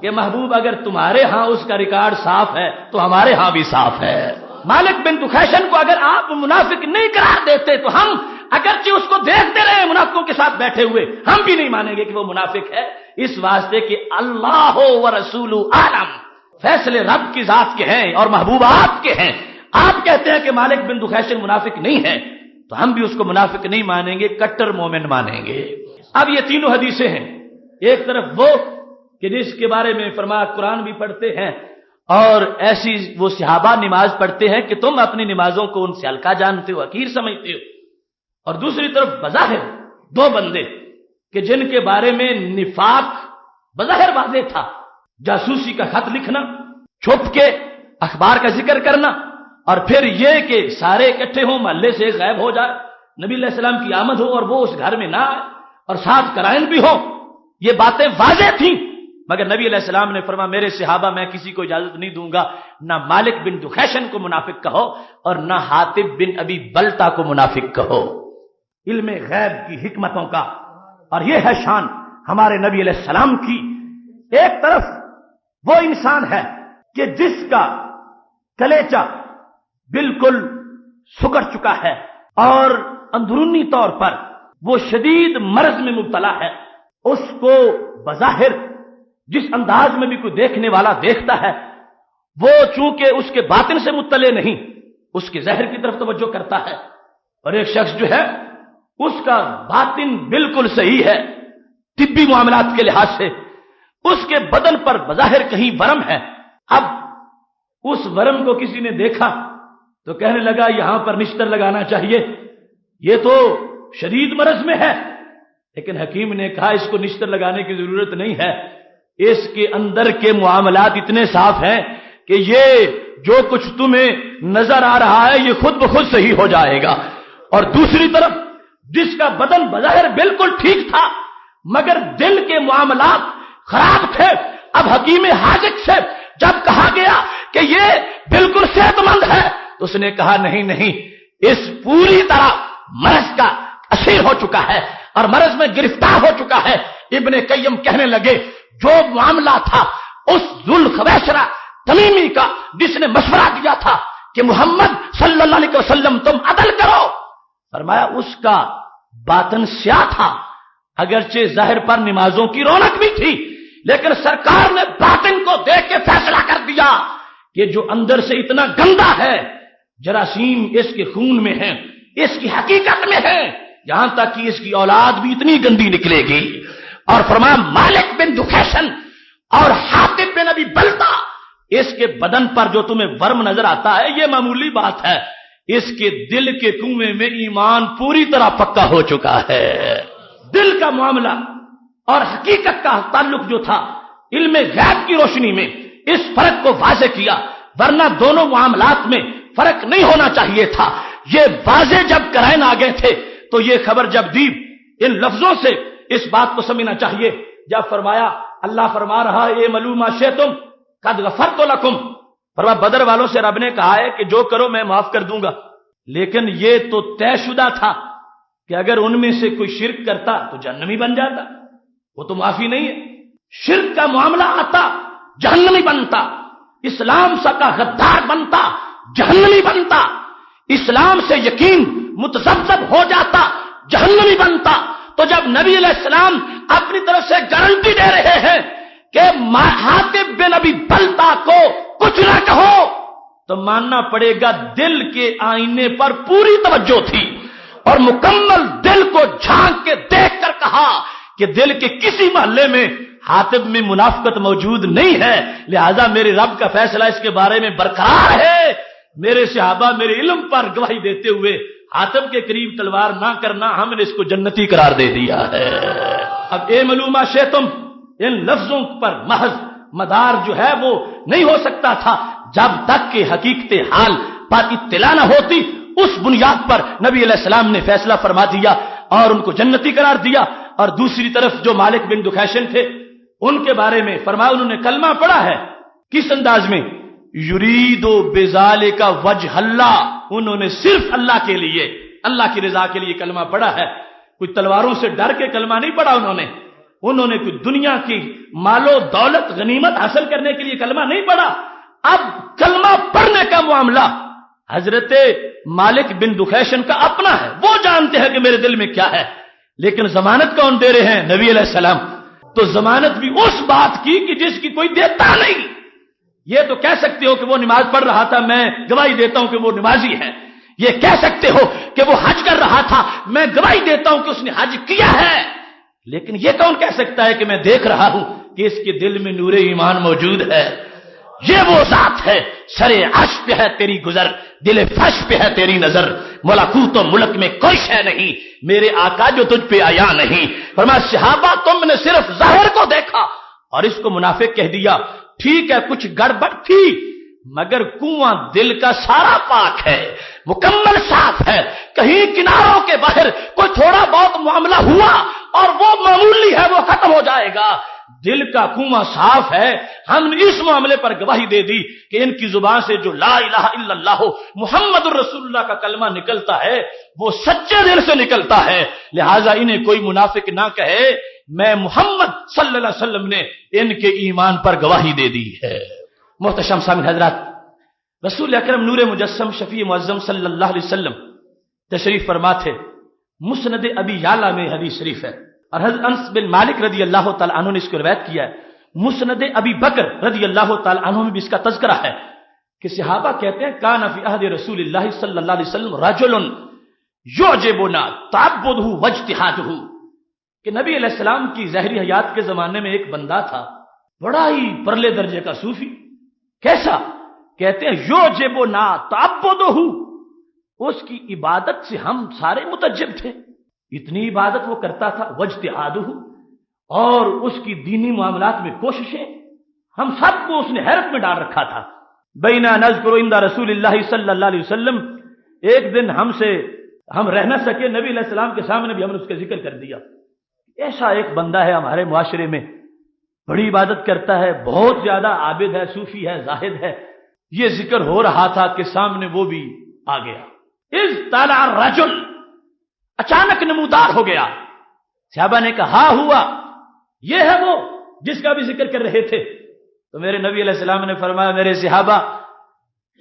کہ محبوب اگر تمہارے ہاں اس کا ریکارڈ صاف ہے تو ہمارے ہاں بھی صاف ہے۔ مالک بن دخیشن کو اگر آپ منافق نہیں قرار دیتے تو ہم اگرچہ اس کو دیکھتے رہے منافقوں کے ساتھ بیٹھے ہوئے، ہم بھی نہیں مانیں گے کہ وہ منافق ہے، اس واسطے کہ اللہ ورسول عالم، فیصلے رب کی ذات کے ہیں اور محبوب آپ کے ہیں۔ آپ کہتے ہیں کہ مالک بن دخیشن منافق نہیں ہے تو ہم بھی اس کو منافق نہیں مانیں گے، کٹر مومن مانیں گے۔ اب یہ تینوں حدیثیں ہیں، ایک طرف وہ کہ جس کے بارے میں فرمایا قرآن بھی پڑھتے ہیں اور ایسی وہ صحابہ نماز پڑھتے ہیں کہ تم اپنی نمازوں کو ان سے ہلکا جانتے ہو، حقیر سمجھتے ہو، اور دوسری طرف بظاہر دو بندے کہ جن کے بارے میں نفاق بظاہر واضح تھا، جاسوسی کا خط لکھنا، چھپ کے اخبار کا ذکر کرنا، اور پھر یہ کہ سارے اکٹھے ہوں، محلے سے غائب ہو جائے، نبی علیہ السلام کی آمد ہو اور وہ اس گھر میں نہ آئے، اور ساتھ قرائن بھی ہو، یہ باتیں واضح تھیں، مگر نبی علیہ السلام نے فرمایا میرے صحابہ میں کسی کو اجازت نہیں دوں گا نہ مالک بن دخیشن کو منافق کہو اور نہ حاتب بن ابی بلتا کو منافق کہو۔ علم غیب کی حکمتوں کا، اور یہ ہے شان ہمارے نبی علیہ السلام کی۔ ایک طرف وہ انسان ہے کہ جس کا کلیچہ بالکل سکڑ چکا ہے اور اندرونی طور پر وہ شدید مرض میں مبتلا ہے، اس کو بظاہر جس انداز میں بھی کوئی دیکھنے والا دیکھتا ہے، وہ چونکہ اس کے باطن سے مطلع نہیں، اس کے ظاہر کی طرف توجہ کرتا ہے، اور ایک شخص جو ہے اس کا باطن بالکل صحیح ہے طبی معاملات کے لحاظ سے، اس کے بدن پر بظاہر کہیں ورم ہے، اب اس ورم کو کسی نے دیکھا تو کہنے لگا یہاں پر نشتر لگانا چاہیے، یہ تو شدید مرض میں ہے، لیکن حکیم نے کہا اس کو نشتر لگانے کی ضرورت نہیں ہے، اس کے اندر کے معاملات اتنے صاف ہیں کہ یہ جو کچھ تمہیں نظر آ رہا ہے یہ خود بخود صحیح ہو جائے گا۔ اور دوسری طرف جس کا بدن بظاہر بالکل ٹھیک تھا مگر دل کے معاملات خراب تھے، اب حکیم حاجق سے جب کہا گیا کہ یہ بالکل صحت مند ہے تو اس نے کہا نہیں، اس پوری طرح مرض کا اسیر ہو چکا ہے اور مرض میں گرفتار ہو چکا ہے۔ ابن قیم کہنے لگے جو معاملہ تھا اس ذوالخویشرہ تمیمی کا جس نے مشورہ دیا تھا کہ محمد صلی اللہ علیہ وسلم تم عدل کرو، فرمایا اس کا باطن سیاہ تھا، اگرچہ ظاہر پر نمازوں کی رونق بھی تھی، لیکن سرکار نے باطن کو دیکھ کے فیصلہ کر دیا کہ جو اندر سے اتنا گندا ہے، جراثیم اس کے خون میں ہیں، اس کی حقیقت میں ہے، یہاں تک کہ اس کی اولاد بھی اتنی گندی نکلے گی۔ اور فرمایا مالک بن دخیشن اور حاطب بن ابی بلتا، اس کے بدن پر جو تمہیں ورم نظر آتا ہے یہ معمولی بات ہے، اس کے دل کے کنویں میں ایمان پوری طرح پکا ہو چکا ہے۔ دل کا معاملہ اور حقیقت کا تعلق جو تھا، علم غیب کی روشنی میں اس فرق کو واضح کیا، ورنہ دونوں معاملات میں فرق نہیں ہونا چاہیے تھا۔ یہ واضح جب قرائن آ گئے تھے تو یہ خبر جب دی، ان لفظوں سے اس بات کو سمجھنا چاہیے، جب فرمایا اللہ فرما رہا ہے اے ملوما شئتم قد غفرت لکم، فرمایا بدر والوں سے رب نے کہا ہے کہ جو کرو میں معاف کر دوں گا، لیکن یہ تو طے شدہ تھا کہ اگر ان میں سے کوئی شرک کرتا تو جہنمی بن جاتا، وہ تو معافی نہیں ہے۔ شرک کا معاملہ آتا جہنمی بنتا، اسلام سا کا غدار بنتا جہنمی بنتا، اسلام سے یقین متذبذب ہو جاتا جہنمی بنتا۔ تو جب نبی علیہ السلام اپنی طرف سے گارنٹی دے رہے ہیں کہ حاطب بن ابی بلتا کو کچھ نہ کہو، تو ماننا پڑے گا دل کے آئینے پر پوری توجہ تھی، اور مکمل دل کو جھانک کے دیکھ کر کہا کہ دل کے کسی محلے میں حاطب میں منافقت موجود نہیں ہے، لہذا میرے رب کا فیصلہ اس کے بارے میں برقرار ہے۔ میرے صحابہ میرے علم پر گواہی دیتے ہوئے حاطب کے قریب تلوار نہ کرنا، ہم نے اس کو جنتی قرار دے دیا ہے۔ اب اے ملوما شئتم، ان لفظوں پر محض مدار جو ہے وہ نہیں ہو سکتا تھا جب تک کہ حقیقت حال پر اطلاع نہ ہوتی۔ اس بنیاد پر نبی علیہ السلام نے فیصلہ فرما دیا اور ان کو جنتی قرار دیا۔ اور دوسری طرف جو مالک بن دخیشن تھے، ان کے بارے میں فرمایا انہوں نے کلمہ پڑھا ہے، کس انداز میں؟ یرید بذالک وجہ اللہ، انہوں نے صرف اللہ کے لیے، اللہ کی رضا کے لیے کلمہ پڑھا ہے، کوئی تلواروں سے ڈر کے کلمہ نہیں پڑھا انہوں نے کوئی دنیا کی مال و دولت غنیمت حاصل کرنے کے لیے کلمہ نہیں پڑھا۔ اب کلمہ پڑھنے کا معاملہ حضرت مالک بن دخیشن کا اپنا ہے، وہ جانتے ہیں کہ میرے دل میں کیا ہے، لیکن ضمانت کون دے رہے ہیں؟ نبی علیہ السلام۔ تو ضمانت بھی اس بات کی کہ جس کی کوئی دیتا نہیں۔ یہ تو کہہ سکتے ہو کہ وہ نماز پڑھ رہا تھا، میں گواہی دیتا ہوں کہ وہ نمازی ہے، یہ کہہ سکتے ہو کہ وہ حج کر رہا تھا، میں گواہی دیتا ہوں کہ اس نے حج کیا ہے، لیکن یہ کون کہہ سکتا ہے کہ میں دیکھ رہا ہوں کہ اس کے دل میں نور ایمان موجود ہے؟ یہ وہ ذات ہے، سر عرش پہ ہے تیری گزر، دل فرش پہ ہے تیری نظر، ملکوت و ملک میں کوئی شے نہیں میرے آقا جو تجھ پہ آیا نہیں۔ فرمایا صحابہ تم نے صرف ظاہر کو دیکھا اور اس کو منافق کہہ دیا، ٹھیک ہے کچھ گڑبڑ تھی، مگر کنواں دل کا سارا پاک ہے، مکمل صاف ہے، کہیں کناروں کے باہر کوئی تھوڑا بہت معاملہ ہوا اور وہ معمولی ہے، وہ ختم ہو جائے گا، دل کا کنواں صاف ہے۔ ہم نے اس معاملے پر گواہی دے دی کہ ان کی زبان سے جو لا الہ الا اللہ محمد الرسول اللہ کا کلمہ نکلتا ہے وہ سچے دل سے نکلتا ہے، لہٰذا انہیں کوئی منافق نہ کہے، میں محمد صلی اللہ علیہ وسلم نے ان کے ایمان پر گواہی دے دی ہے۔ محتشم سامعین حضرات، رسول اکرم نور مجسم شفیع معظم صلی اللہ علیہ وسلم تشریف فرما تھے، مسند ابی یعلا میں حدیث شریف ہے، اور حضرت انس بن مالک رضی اللہ تعالی عنہ نے اس کو روایت کیا ہے، مسند ابی بکر رضی اللہ تعالی عنہ میں بھی اس کا تذکرہ ہے کہ صحابہ کہتے ہیں کان فی عہد رسول اللہ صلی اللہ علیہ وسلم رجل یعجبنا تعبدہ واجتہادہ، کہ نبی علیہ السلام کی ظاہری حیات کے زمانے میں ایک بندہ تھا، بڑا ہی پرلے درجے کا صوفی۔ کیسا؟ کہتے ہیں یعجبنا تعبدہ، اس کی عبادت سے ہم سارے متعجب تھے، اتنی عبادت وہ کرتا تھا، واجتہادہ، اور اس کی دینی معاملات میں کوششیں، ہم سب کو اس نے حیرت میں ڈال رکھا تھا۔ بینا نذکر عند رسول اللہ صلی اللہ علیہ وسلم، ایک دن ہم رہ نہ سکے، نبی علیہ السلام کے سامنے بھی ہم نے اس کا ذکر کر دیا، ایسا ایک بندہ ہے ہمارے معاشرے میں، بڑی عبادت کرتا ہے، بہت زیادہ عابد ہے، صوفی ہے، زاہد ہے۔ یہ ذکر ہو رہا تھا کہ سامنے وہ بھی آ گیا، اذ طلع الرجل، اچانک نمودار ہو گیا۔ صحابہ نے کہا ہاں ہوا، یہ ہے وہ جس کا بھی ذکر کر رہے تھے۔ تو میرے نبی علیہ السلام نے فرمایا میرے صحابہ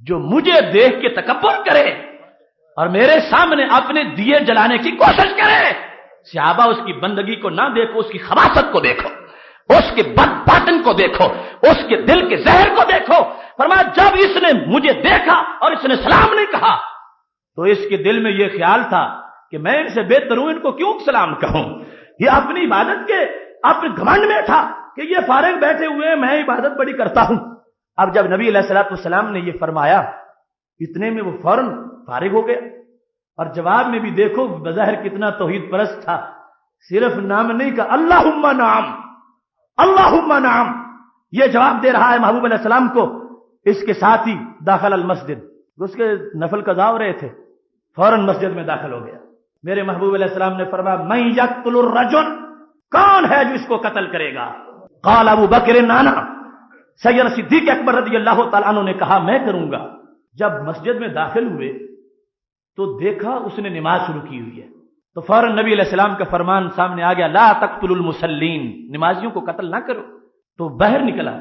جو مجھے دیکھ کے تکبر کرے اور میرے سامنے اپنے دیے جلانے کی کوشش کرے، صحابہ اس کی بندگی کو نہ دیکھو، اس کی خباثت کو دیکھو، اس کے بد باطن کو دیکھو، اس کے دل کے زہر کو دیکھو۔ فرمایا جب اس نے مجھے دیکھا اور اس نے سلام نہیں کہا تو اس کے دل میں یہ خیال تھا کہ میں ان سے بہتر ہوں، ان کو کیوں سلام کہوں۔ یہ اپنی عبادت کے اپنے گھمنڈ میں تھا کہ یہ فارغ بیٹھے ہوئے میں عبادت بڑی کرتا ہوں۔ اب جب نبی علیہ الصلوۃ والسلام نے یہ فرمایا، اتنے میں وہ فوراً فارغ ہو گیا، اور جواب میں بھی دیکھو بظاہر کتنا توحید پرست تھا، صرف نام نہیں کہا، اللہم نعم، اللہم نعم، یہ جواب دے رہا ہے محبوب علیہ السلام کو۔ اس کے ساتھ ہی داخل المسجد، اس کے نفل قضا ہو رہے تھے، فوراً مسجد میں داخل ہو گیا۔ میرے محبوب علیہ السلام نے فرمایا من یقتل الرجل، کون ہے جو اس کو قتل کرے گا؟ قال ابو بکر نانا، سیدنا صدیق اکبر رضی اللہ تعالیٰ عنہ نے کہا میں کروں گا۔ جب مسجد میں داخل ہوئے تو دیکھا اس نے نماز شروع کی ہوئی ہے، تو فوراً نبی علیہ السلام کا فرمان سامنے آ گیا، لا تقتلوا المصلین، نمازیوں کو قتل نہ کرو۔ تو باہر نکلا،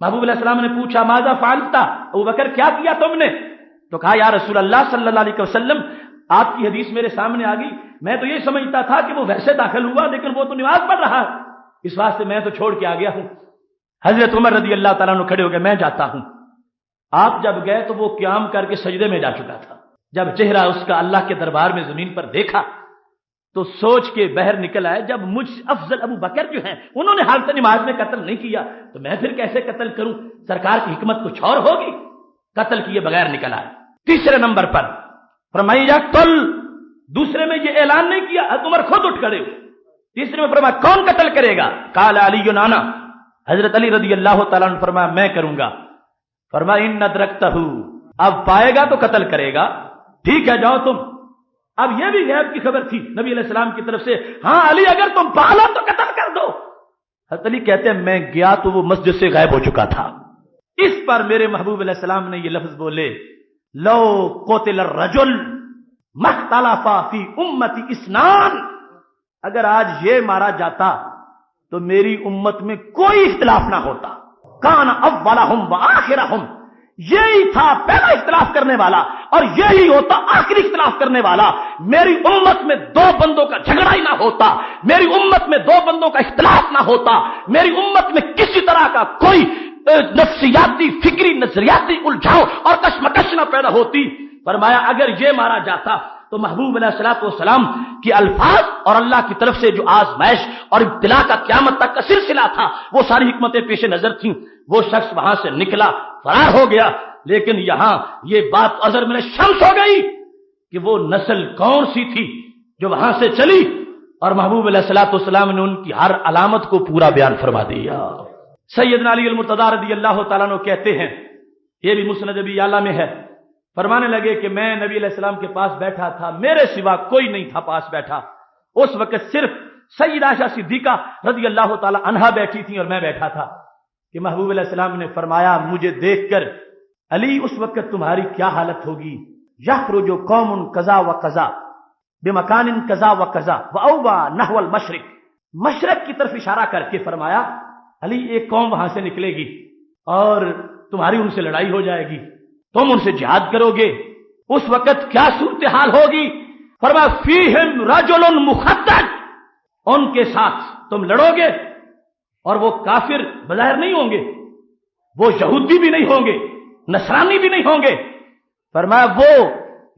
محبوب علیہ السلام نے پوچھا ماذا فعلت، ابو بکر کیا کیا تم نے؟ تو کہا یا رسول اللہ صلی اللہ علیہ وسلم آپ کی حدیث میرے سامنے آ گئی، میں تو یہ سمجھتا تھا کہ وہ ویسے داخل ہوا لیکن وہ تو نماز پڑھ رہا ہے، اس واسطے میں تو چھوڑ کے آ گیا ہوں۔ حضرت عمر رضی اللہ تعالیٰ عنہ کھڑے ہو گئے، میں جاتا ہوں۔ آپ جب گئے تو وہ قیام کر کے سجدے میں جا چکا تھا۔ جب چہرہ اس کا اللہ کے دربار میں زمین پر دیکھا تو سوچ کے باہر نکل آئے، جب مجھ افضل ابو بکر جو ہیں انہوں نے حالت نماز میں قتل نہیں کیا تو میں پھر کیسے قتل کروں؟ سرکار کی حکمت کچھ اور ہوگی، قتل کیے بغیر نکل آئے۔ تیسرے نمبر پر فرمایا یقتل، دوسرے میں یہ اعلان نہیں کیا، عمر خود اٹھ کھڑے ہوئے۔ تیسرے میں فرمایا کون قتل کرے گا؟ قال علی نانا، حضرت علی رضی اللہ تعالیٰ عنہ فرمایا میں کروں گا۔ فرمایا ان ادرکتہ، اب پائے گا تو قتل کرے گا، ٹھیک ہے جاؤ تم۔ اب یہ بھی غیب کی خبر تھی نبی علیہ السلام کی طرف سے، ہاں علی اگر تم پالو تو قتل کر دو۔ حضرت علی کہتے ہیں میں گیا تو وہ مسجد سے غائب ہو چکا تھا۔ اس پر میرے محبوب علیہ السلام نے یہ لفظ بولے، لو قتل الرجل ما اختلف فی امتی اثنان، اگر آج یہ مارا جاتا تو میری امت میں کوئی اختلاف نہ ہوتا، کان اولہم وآخرہم، یہی تھا پہلا اختلاف کرنے والا اور یہی ہوتا آخری اختلاف کرنے والا۔ میری امت میں دو بندوں کا جھگڑا ہی نہ ہوتا، میری امت میں دو بندوں کا اختلاف نہ ہوتا، میری امت میں کسی طرح کا کوئی نفسیاتی فکری نظریاتی الجھاؤ اور کشمکش نہ پیدا ہوتی۔ فرمایا اگر یہ مارا جاتا تو محبوب علیہ الصلوۃ والسلام کے الفاظ اور اللہ کی طرف سے جو آزمائش اور ابتلا کا قیامت تک کا سلسلہ تھا وہ ساری حکمتیں پیش نظر تھیں۔ وہ شخص وہاں سے نکلا، فرار ہو گیا، لیکن یہاں یہ بات عذر میں شمس ہو گئی کہ وہ نسل کون سی تھی جو وہاں سے چلی، اور محبوب علیہ الصلوۃ والسلام نے ان کی ہر علامت کو پورا بیان فرما دیا۔ سیدنا علی المرتضیٰ رضی اللہ تعالیٰ عنہ کہتے ہیں، یہ بھی مسند ابی اعلیٰ میں ہے، فرمانے لگے کہ میں نبی علیہ السلام کے پاس بیٹھا تھا، میرے سوا کوئی نہیں تھا پاس بیٹھا، اس وقت صرف سیدہ عائشہ صدیقہ رضی اللہ تعالی عنہا بیٹھی تھی اور میں بیٹھا تھا کہ محبوب علیہ السلام نے فرمایا مجھے دیکھ کر علی اس وقت تمہاری کیا حالت ہوگی؟ یخرج قوم قضا و قضا بمکان قضا و قضا واوبا نحو المشرق، مشرق کی طرف اشارہ کر کے فرمایا علی ایک قوم وہاں سے نکلے گی اور تمہاری ان سے لڑائی ہو جائے گی، تم ان سے جہاد کرو گے، اس وقت کیا صورتحال ہوگی؟ فرمایا فیہم رجل مخدر، ان کے ساتھ تم لڑو گے اور وہ کافر بظاہر نہیں ہوں گے، وہ یہودی بھی نہیں ہوں گے، نصرانی بھی نہیں ہوں گے، فرمایا وہ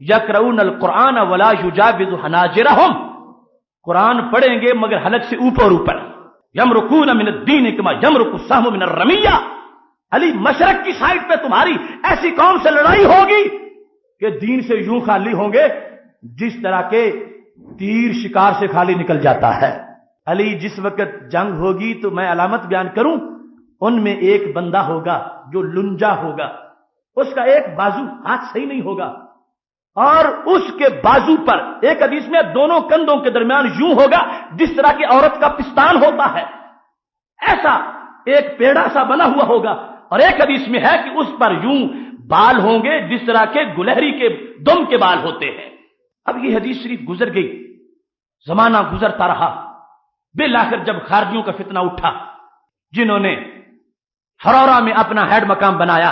یقرؤون القرآن ولا یجاوز حناجرہم، قرآن پڑھیں گے مگر حلق سے اوپر اوپر، یمرقون من الدین کما یمرق السهم من الرمیہ، علی مشرق کی سائٹ پہ تمہاری ایسی قوم سے لڑائی ہوگی کہ دین سے یوں خالی ہوں گے جس طرح کے تیر شکار سے خالی نکل جاتا ہے۔ علی جس وقت جنگ ہوگی تو میں علامت بیان کروں، ان میں ایک بندہ ہوگا جو لنجا ہوگا، اس کا ایک بازو ہاتھ صحیح نہیں ہوگا، اور اس کے بازو پر ایک حدیث میں دونوں کندھوں کے درمیان یوں ہوگا جس طرح کی عورت کا پستان ہوتا ہے، ایسا ایک پیڑا سا بنا ہوا ہوگا، اور ایک حدیث میں ہے کہ اس پر یوں بال ہوں گے جس طرح کے گلہری کے دم کے بال ہوتے ہیں۔ اب یہ حدیث شریف گزر گئی، زمانہ گزرتا رہا، بالآخر جب خارجیوں کا فتنہ اٹھا جنہوں نے ہرورہ میں اپنا ہیڈ مقام بنایا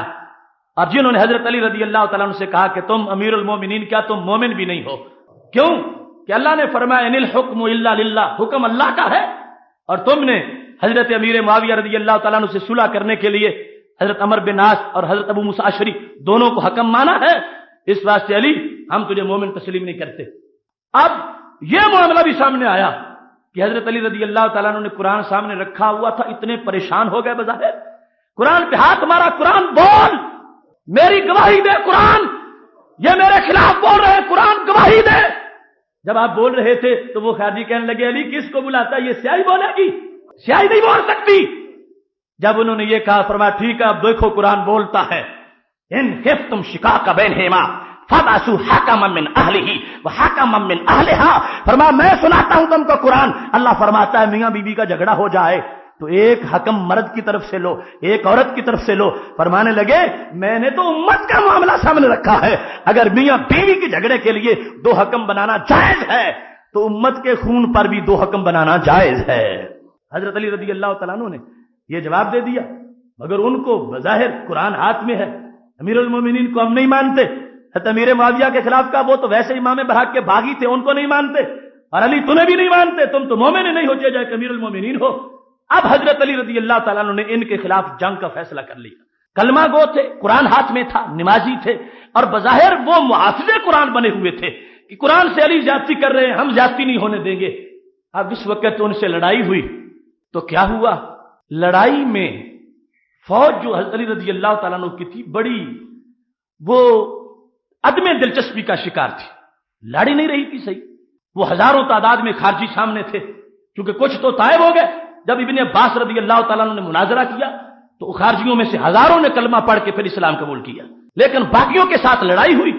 اور جنہوں نے حضرت علی رضی اللہ تعالیٰ عنہ سے کہا کہ تم امیر المومنین، کیا تم مومن بھی نہیں ہو؟ کیوں کہ اللہ نے فرمایا ان الحکم الا للہ، حکم اللہ کا ہے، اور تم نے حضرت امیر معاویہ رضی اللہ تعالیٰ عنہ سے صلح کرنے کے لیے حضرت عمرو بن عاص اور حضرت ابو موسیٰ اشعری دونوں کو حکم مانا ہے، اس واسطے علی ہم تجھے مومن تسلیم نہیں کرتے۔ اب یہ معاملہ بھی سامنے آیا کہ حضرت علی رضی اللہ تعالیٰ عنہ نے قرآن سامنے رکھا ہوا تھا، اتنے پریشان ہو گئے بظاہر، قرآن پہ ہاتھ مارا، قرآن بول، میری گواہی دے قرآن، یہ میرے خلاف بول رہے ہیں، قرآن گواہی دے۔ جب آپ بول رہے تھے تو وہ خارجی کہنے لگے علی کس کو بلاتا ہے، یہ سیاہی بولے گی، سیاہی نہیں بول سکتی۔ جب انہوں نے یہ کہا فرمایا ٹھیک ہے اب دیکھو قرآن بولتا ہے ان خفتم شقاق بینہما فبعثوا حکما من اہلہ وحکما من اہلہا، فرمایا میں سناتا ہوں تم کو قرآن، اللہ فرماتا ہے میاں بیوی کا جھگڑا ہو جائے تو ایک حکم مرد کی طرف سے لو، ایک عورت کی طرف سے لو۔ فرمانے لگے میں نے تو امت کا معاملہ سامنے رکھا ہے، اگر میاں بیوی کے جھگڑے کے لیے دو حکم بنانا جائز ہے تو امت کے خون پر بھی دو حکم بنانا جائز ہے۔ حضرت علی رضی اللہ تعالیٰ عنہ نے یہ جواب دے دیا، مگر ان کو بظاہر قرآن ہاتھ میں ہے، امیر المومنین کو ہم نہیں مانتے۔ حضرت امیر معاویہ کے خلاف کا وہ تو ویسے امام برحق کے باغی تھے، ان کو نہیں مانتے، اور علی تمہیں بھی نہیں مانتے، تم تو مومن نہیں ہو جائے کہ امیر المومنین ہو۔ اب حضرت علی رضی اللہ تعالیٰ عنہ نے ان کے خلاف جنگ کا فیصلہ کر لیا۔ کلمہ گو تھے، قرآن ہاتھ میں تھا، نمازی تھے، اور بظاہر وہ محافظ قرآن بنے ہوئے تھے کہ قرآن سے علی زیادتی کر رہے ہیں، ہم زیادتی نہیں ہونے دیں گے۔ اب اس وقت ان سے لڑائی ہوئی تو کیا ہوا؟ لڑائی میں فوج جو حضرت علی رضی اللہ تعالیٰ عنہ کی تھی بڑی وہ عدم دلچسپی کا شکار تھی، لڑی نہیں رہی تھی صحیح۔ وہ ہزاروں تعداد میں خارجی سامنے تھے، کیونکہ کچھ تو طائب ہو گئے۔ جب ابن عباس رضی اللہ تعالیٰ عنہ نے مناظرہ کیا تو خارجیوں میں سے ہزاروں نے کلمہ پڑھ کے پھر اسلام قبول کیا، لیکن باقیوں کے ساتھ لڑائی ہوئی،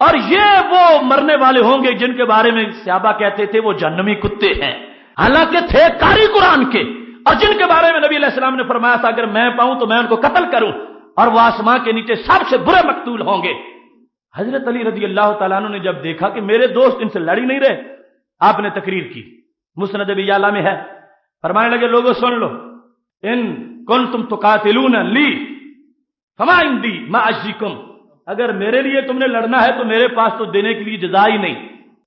اور یہ وہ مرنے والے ہوں گے جن کے بارے میں صحابہ کہتے تھے وہ جہنمی کتے ہیں، حالانکہ تھے قاری قرآن کے، اور جن کے بارے میں نبی علیہ السلام نے فرمایا تھا اگر میں پاؤں تو میں ان کو قتل کروں، اور وہ آسمان کے نیچے سب سے برے مقتول ہوں گے۔ حضرت علی رضی اللہ تعالیٰ عنہ نے جب دیکھا کہ میرے دوست ان سے لڑی نہیں رہے، آپ نے تقریر کی، مسند ابی یعلا میں ہے، فرمانے لگے لوگوں سن لو، ان کنتم تقاتلون لی فما عندی ما اجزیکم، اگر میرے لیے تم نے لڑنا ہے تو میرے پاس تو دینے کے لیے جزا ہی نہیں،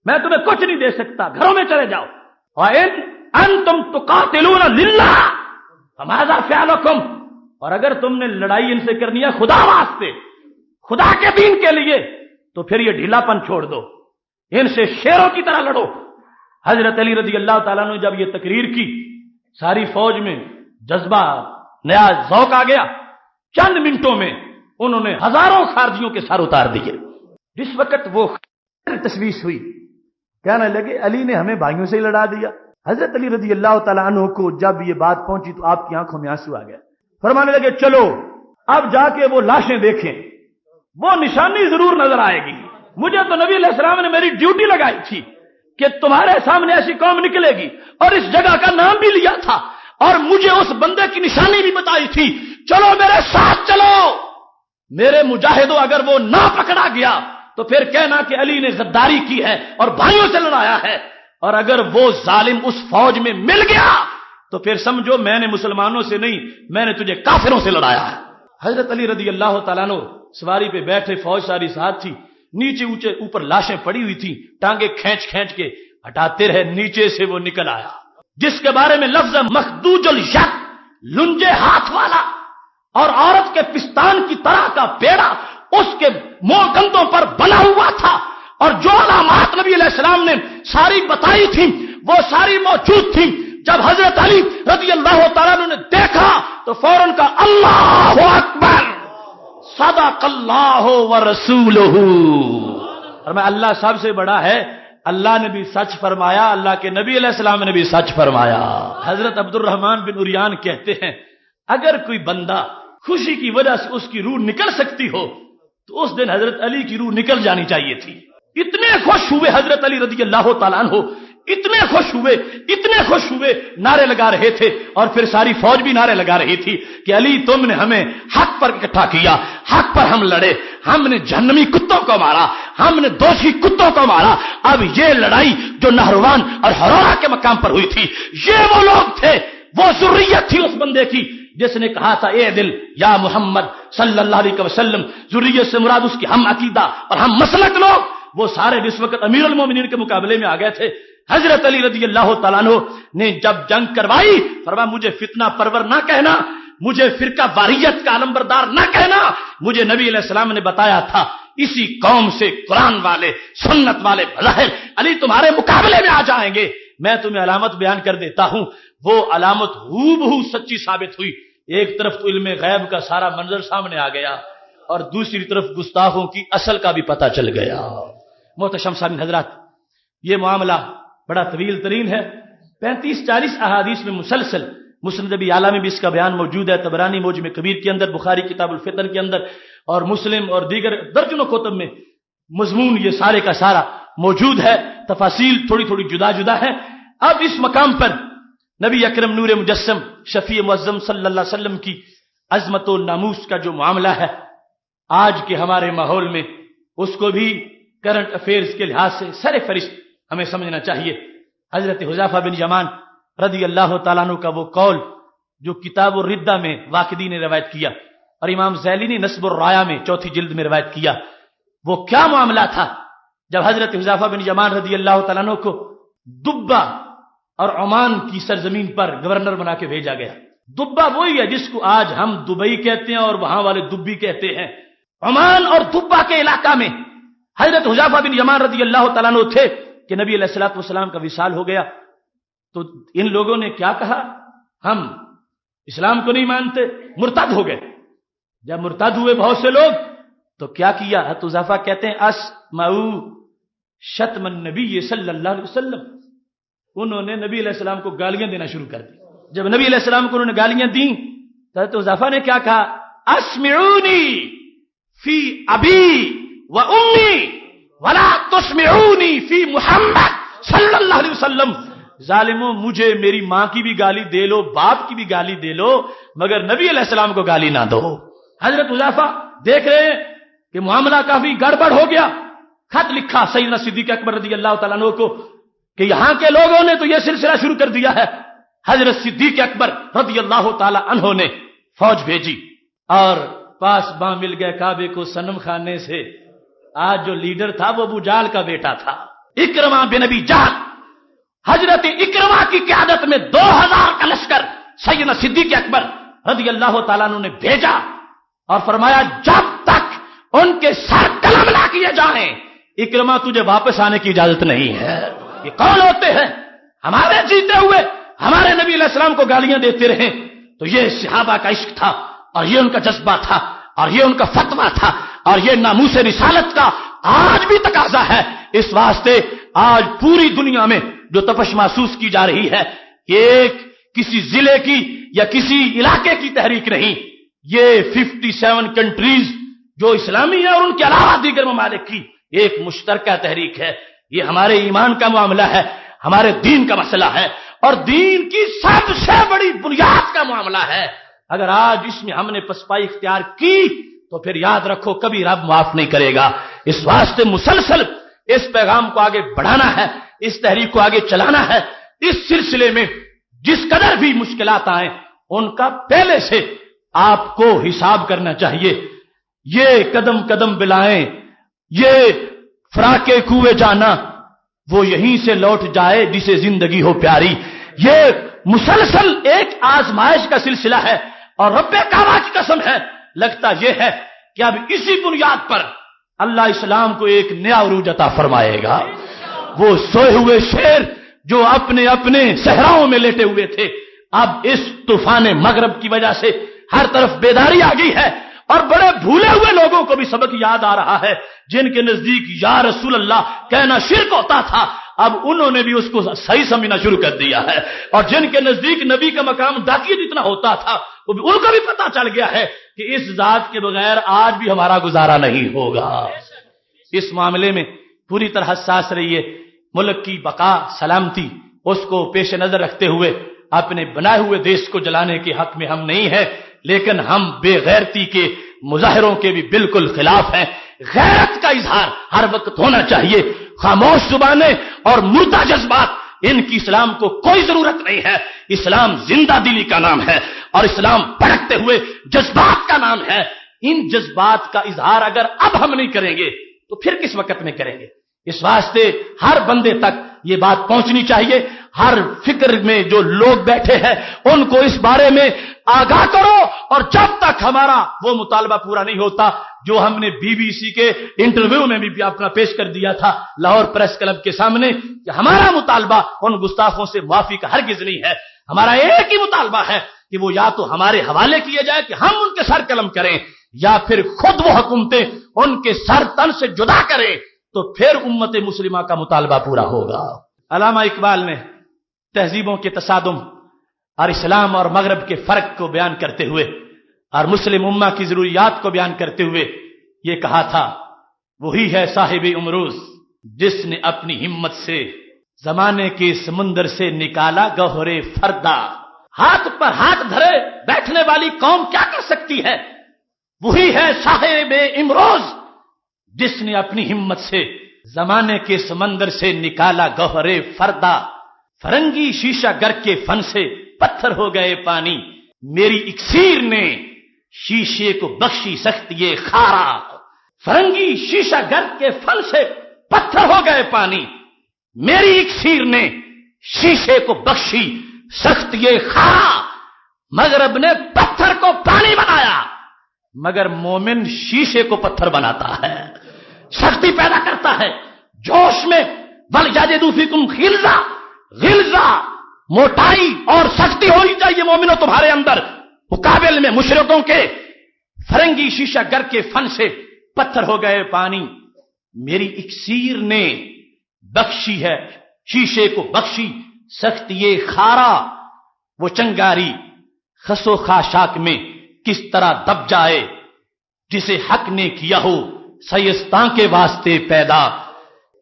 میں تمہیں کچھ نہیں دے سکتا، گھروں میں چلے جاؤ۔ اور ان انتم تقاتلون للہ فماذا فعلکم، اور اگر تم نے لڑائی ان سے کرنی ہے خدا واسطے، خدا کے دین کے لیے، تو پھر یہ ڈھیلا پن چھوڑ دو، ان سے شیروں کی طرح لڑو۔ حضرت علی رضی اللہ تعالیٰ نے جب یہ تقریر کی ساری فوج میں جذبہ، نیا ذوق آ گیا، چند منٹوں میں انہوں نے ہزاروں خارجیوں کے سر اتار دیے۔ جس وقت وہ تشویش ہوئی، کہنے لگے علی نے ہمیں بھائیوں سے ہی لڑا دیا۔ حضرت علی رضی اللہ تعالیٰ عنہ کو جب یہ بات پہنچی تو آپ کی آنکھوں میں آنسو آ گیا، فرمانے لگے چلو اب جا کے وہ لاشیں دیکھیں، وہ نشانی ضرور نظر آئے گی، مجھے تو نبی علیہ السلام نے میری ڈیوٹی لگائی تھی کہ تمہارے سامنے ایسی قوم نکلے گی، اور اس جگہ کا نام بھی لیا تھا، اور مجھے اس بندے کی نشانی بھی بتائی تھی، چلو میرے ساتھ چلو، میرے مجاہدوں اگر وہ نہ پکڑا گیا تو پھر کہنا کہ علی نے غداری کی ہے اور بھائیوں سے لڑایا ہے، اور اگر وہ ظالم اس فوج میں مل گیا تو پھر سمجھو میں نے مسلمانوں سے نہیں، میں نے تجھے کافروں سے لڑایا ہے۔ حضرت علی رضی اللہ تعالیٰ عنہ سواری پہ بیٹھے، فوج ساری ساتھ تھی، نیچے اونچے اوپر لاشیں پڑی ہوئی تھی، ٹانگیں کھینچ کھینچ کے ہٹاتے رہے، نیچے سے وہ نکل آیا جس کے بارے میں لفظ مخدوج الید، لنجے ہاتھ والا، اور عورت کے پستان کی طرح کا بیڑا اس کے منہ گندوں پر بنا ہوا تھا، اور جو علامات نبی علیہ السلام نے ساری بتائی تھی وہ ساری موجود تھی۔ جب حضرت علی رضی اللہ تعالیٰ عنہ نے دیکھا تو فوراً کا اللہ اکبر، صدق اللہ ورسولہ، اور میں اللہ سب سے بڑا ہے، اللہ نے بھی سچ فرمایا، اللہ کے نبی علیہ السلام نے بھی سچ فرمایا۔ حضرت عبد الرحمن بن عریان کہتے ہیں اگر کوئی بندہ خوشی کی وجہ سے اس کی روح نکل سکتی ہو تو اس دن حضرت علی کی روح نکل جانی چاہیے تھی۔ اتنے خوش ہوئے حضرت علی رضی اللہ تعالیٰ عنہ، اتنے خوش ہوئے، نعرے لگا رہے تھے، اور پھر ساری فوج بھی نعرے لگا رہی تھی کہ علی تم نے ہمیں حق پر اکٹھا کیا، حق پر ہم لڑے، ہم نے جہنمی کتوں کو مارا، ہم نے دوشی کتوں کو مارا، اب یہ لڑائی جو نہروان اور ہرورا کے مقام پر ہوئی تھی، یہ وہ لوگ تھے، وہ ذریت تھی اس بندے کی جس نے کہا تھا اے دل یا محمد صلی اللہ علیہ وسلم، ذریت سے مراد اس کی ہم عقیدہ اور ہم مسلک لوگ، وہ سارے اس وقت امیر المومنین کے مقابلے میں آ گئے تھے۔ حضرت علی رضی اللہ تعالیٰ عنہ نے جب جنگ کروائی، فرمایا مجھے فتنہ پرور نہ کہنا، مجھے فرقہ واریت کا علمبردار نہ کہنا، مجھے نبی علیہ السلام نے بتایا تھا اسی قوم سے قرآن والے سنت والے بظاہر علی تمہارے مقابلے میں آ جائیں گے۔ میں تمہیں علامت بیان کر دیتا ہوں، وہ علامت ہو بہو سچی ثابت ہوئی۔ ایک طرف تو علم غیب کا سارا منظر سامنے آ گیا اور دوسری طرف گستاخوں کی اصل کا بھی پتہ چل گیا۔ محتشم سامعین حضرات، یہ معاملہ بڑا طویل ترین ہے، 35-40 احادیث میں مسلسل، مسند ابی اعلیٰ میں بھی اس کا بیان موجود ہے، طبرانی معجم کبیر کے اندر، بخاری کتاب الفتن کے اندر اور مسلم اور دیگر درجنوں کتب میں مضمون یہ سارے کا سارا موجود ہے، تفاصیل تھوڑی تھوڑی جدا جدا ہے۔ اب اس مقام پر نبی اکرم نور مجسم شفیع معظم صلی اللہ علیہ وسلم کی عظمت و ناموس کا جو معاملہ ہے آج کے ہمارے ماحول میں، اس کو بھی کرنٹ افیئرز کے لحاظ سے سر فہرست ہمیں سمجھنا چاہیے۔ حضرت حذیفہ بن یمان رضی اللہ تعالیٰ عنہ کا وہ قول جو کتاب الردہ میں واقدی نے روایت کیا اور امام ذیلی نے نسب الرایا میں 4 جلد میں روایت کیا، وہ کیا معاملہ تھا جب حضرت حذیفہ بن یمان رضی اللہ تعالیٰ عنہ کو دبا اور عمان کی سرزمین پر گورنر بنا کے بھیجا گیا۔ دبا وہی ہے جس کو آج ہم دبئی کہتے ہیں اور وہاں والے دبی کہتے ہیں۔ عمان اور دبا کے علاقہ میں حضرت حذیفہ بن یمان رضی اللہ تعالیٰ عنہ تھے کہ نبی علیہ الصلوۃ والسلام کا وصال ہو گیا، تو ان لوگوں نے کیا کہا، ہم اسلام کو نہیں مانتے، مرتد ہو گئے۔ جب مرتد ہوئے بہت سے لوگ تو کیا کیا، حضرت حذیفہ کہتے ہیں اسمعوا شتم النبی صلی اللہ علیہ وسلم، انہوں نے نبی علیہ السلام کو گالیاں دینا شروع کر دی۔ جب نبی علیہ السلام کو انہوں نے گالیاں دیں تو حضرت حذیفہ نے کیا کہا، اسمعونی فی ابی و امی ولا تسمعونی فی محمد صلی اللہ علیہ وسلم، ظالموں مجھے میری ماں کی بھی گالی دے لو، باپ کی بھی گالی دے لو، مگر نبی علیہ السلام کو گالی نہ دو۔ حضرت حذیفہ دیکھ رہے ہیں کہ معاملہ کافی گڑبڑ ہو گیا، خط لکھا سیدنا صدیق اکبر رضی اللہ تعالیٰ عنہ کو کہ یہاں کے لوگوں نے تو یہ سلسلہ شروع کر دیا ہے۔ حضرت صدیق اکبر رضی اللہ تعالیٰ عنہ نے فوج بھیجی اور پاس باں مل گئے کعبے کو صنم خانے سے۔ آج جو لیڈر تھا وہ ابو جہل کا بیٹا تھا، اکرمہ بن ابی جہل۔ حضرت اکرمہ کی قیادت میں 2000 کا لشکر سیدنا صدیق اکبر رضی اللہ تعالیٰ عنہ نے بھیجا اور فرمایا جب تک ان کے سر قلم نہ کیے جائیں اکرمہ تجھے واپس آنے کی اجازت نہیں ہے۔ یہ کون ہوتے ہیں؟ ہمارے جیتے ہوئے ہمارے نبی علیہ السلام کو گالیاں دیتے رہے۔ تو یہ صحابہ کا عشق تھا اور یہ ان کا جذبہ تھا اور یہ ان کا فتویٰ تھا اور یہ ناموس رسالت کا آج بھی تقاضا ہے۔ اس واسطے آج پوری دنیا میں جو تپش محسوس کی جا رہی ہے، ایک کسی ضلع کی یا کسی علاقے کی تحریک نہیں، یہ 57 کنٹریز جو اسلامی ہے اور ان کے علاوہ دیگر ممالک کی ایک مشترکہ تحریک ہے۔ یہ ہمارے ایمان کا معاملہ ہے، ہمارے دین کا مسئلہ ہے اور دین کی سب سے بڑی بنیاد کا معاملہ ہے۔ اگر آج اس میں ہم نے پسپائی اختیار کی تو پھر یاد رکھو کبھی رب معاف نہیں کرے گا۔ اس واسطے مسلسل اس پیغام کو آگے بڑھانا ہے، اس تحریک کو آگے چلانا ہے۔ اس سلسلے میں جس قدر بھی مشکلات آئیں ان کا پہلے سے آپ کو حساب کرنا چاہیے۔ یہ قدم قدم بلائیں، یہ فراق کوئے جانا، وہ یہیں سے لوٹ جائے جسے زندگی ہو پیاری۔ یہ مسلسل ایک آزمائش کا سلسلہ ہے اور رب کعبہ کی قسم ہے، لگتا یہ ہے کہ اب اسی بنیاد پر اللہ اسلام کو ایک نیا عروج عطا فرمائے گا۔ وہ سوئے ہوئے شیر جو اپنے اپنے صحراؤں میں لیٹے ہوئے تھے، اب اس طوفان مغرب کی وجہ سے ہر طرف بیداری آ گئی ہے اور بڑے بھولے ہوئے لوگوں کو بھی سبق یاد آ رہا ہے، جن کے نزدیک یا رسول اللہ کہنا شرک ہوتا تھا، اب انہوں نے بھی اس کو صحیح سمجھنا شروع کر دیا ہے، اور جن کے نزدیک نبی کا مقام ڈاکیے جتنا ہوتا تھا ان کو بھی پتا چل گیا ہے کہ اس ذات کے بغیر آج بھی ہمارا گزارا نہیں ہوگا۔ اس معاملے میں پوری طرح حساس رہیے۔ ملک کی بقا سلامتی اس کو پیش نظر رکھتے ہوئے اپنے بنائے ہوئے دیش کو جلانے کے حق میں ہم نہیں ہیں، لیکن ہم بے غیرتی کے مظاہروں کے بھی بالکل خلاف ہیں۔ غیرت کا اظہار ہر وقت ہونا چاہیے، خاموش زبانیں اور مردہ جذبات ان کی اسلام کو کوئی ضرورت نہیں ہے. اسلام زندہ دلی کا نام ہے اور اسلام بھڑکتے ہوئے جذبات کا نام ہے. ان جذبات کا اظہار اگر اب ہم نہیں کریں گے تو پھر کس وقت میں کریں گے؟ اس واسطے ہر بندے تک یہ بات پہنچنی چاہیے. ہر فکر میں جو لوگ بیٹھے ہیں ان کو اس بارے میں آگاہ کرو. اور جب تک ہمارا وہ مطالبہ پورا نہیں ہوتا جو ہم نے بی بی سی کے انٹرویو میں بھی اپنا پیش کر دیا تھا لاہور پریس کلب کے سامنے کہ ہمارا مطالبہ ان گستاخوں سے معافی کا ہرگز نہیں ہے. ہمارا ایک ہی مطالبہ ہے کہ وہ یا تو ہمارے حوالے کیے جائے کہ ہم ان کے سر قلم کریں یا پھر خود وہ حکومتیں ان کے سر تن سے جدا کریں, تو پھر امت مسلمہ کا مطالبہ پورا ہوگا. علامہ اقبال نے تہذیبوں کے تصادم اور اسلام اور مغرب کے فرق کو بیان کرتے ہوئے اور مسلم امہ کی ضروریات کو بیان کرتے ہوئے یہ کہا تھا, وہی ہے صاحب امروز جس نے اپنی ہمت سے زمانے کے سمندر سے نکالا گوہر فردا. ہاتھ پر ہاتھ دھرے بیٹھنے والی قوم کیا کر سکتی ہے؟ وہی ہے صاحب امروز جس نے اپنی ہمت سے زمانے کے سمندر سے نکالا گوہر فردا. فرنگی شیشہ گر کے فن سے پتھر ہو گئے پانی, میری اکسیر نے شیشے کو بخشی سخت یہ خارا. فرنگی شیشہ گر کے فن سے پتھر ہو گئے پانی, میری اکسیر نے شیشے کو بخشی سخت یہ خارا. مغرب نے پتھر کو پانی بنایا مگر مومن شیشے کو پتھر بناتا ہے, سختی پیدا کرتا ہے جوش میں. وَلْيَجِدُوا فِيكُمْ غِلْظَةً موٹائی اور سختی ہونی چاہیے مومنوں تمہارے اندر مقابل میں مشرکوں کے. فرنگی شیشہ گر کے فن سے پتھر ہو گئے پانی, میری اکسیر نے بخشی ہے شیشے کو بخشی سخت یہ خارا. وہ چنگاری خس و خاشاک میں کس طرح دب جائے جسے حق نے کیا ہو سیستان کے واسطے پیدا.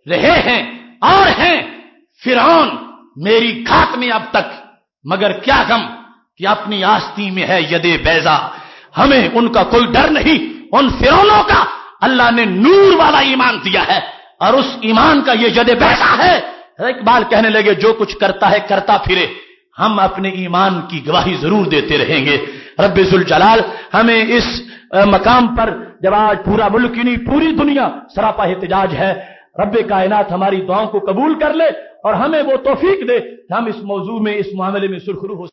رہے ہیں اور ہیں فرعون میری گھات میں اب تک, مگر کیا غم کہ اپنی آستی میں ہے ید بیضا. ہمیں ان کا کوئی ڈر نہیں, ان فرعونوں کا اللہ نے نور والا ایمان دیا ہے اور اس ایمان کا یہ ید بیضا ہے. اقبال کہنے لگے جو کچھ کرتا ہے کرتا پھرے, ہم اپنے ایمان کی گواہی ضرور دیتے رہیں گے. رب ذوالجلال ہمیں اس مقام پر جب آج پورا ملک ہی نہیں پوری دنیا سراپا احتجاج ہے, رب کائنات ہماری دعاؤں کو قبول کر لے اور ہمیں وہ توفیق دے کہ ہم اس موضوع میں اس معاملے میں سرخرو ہو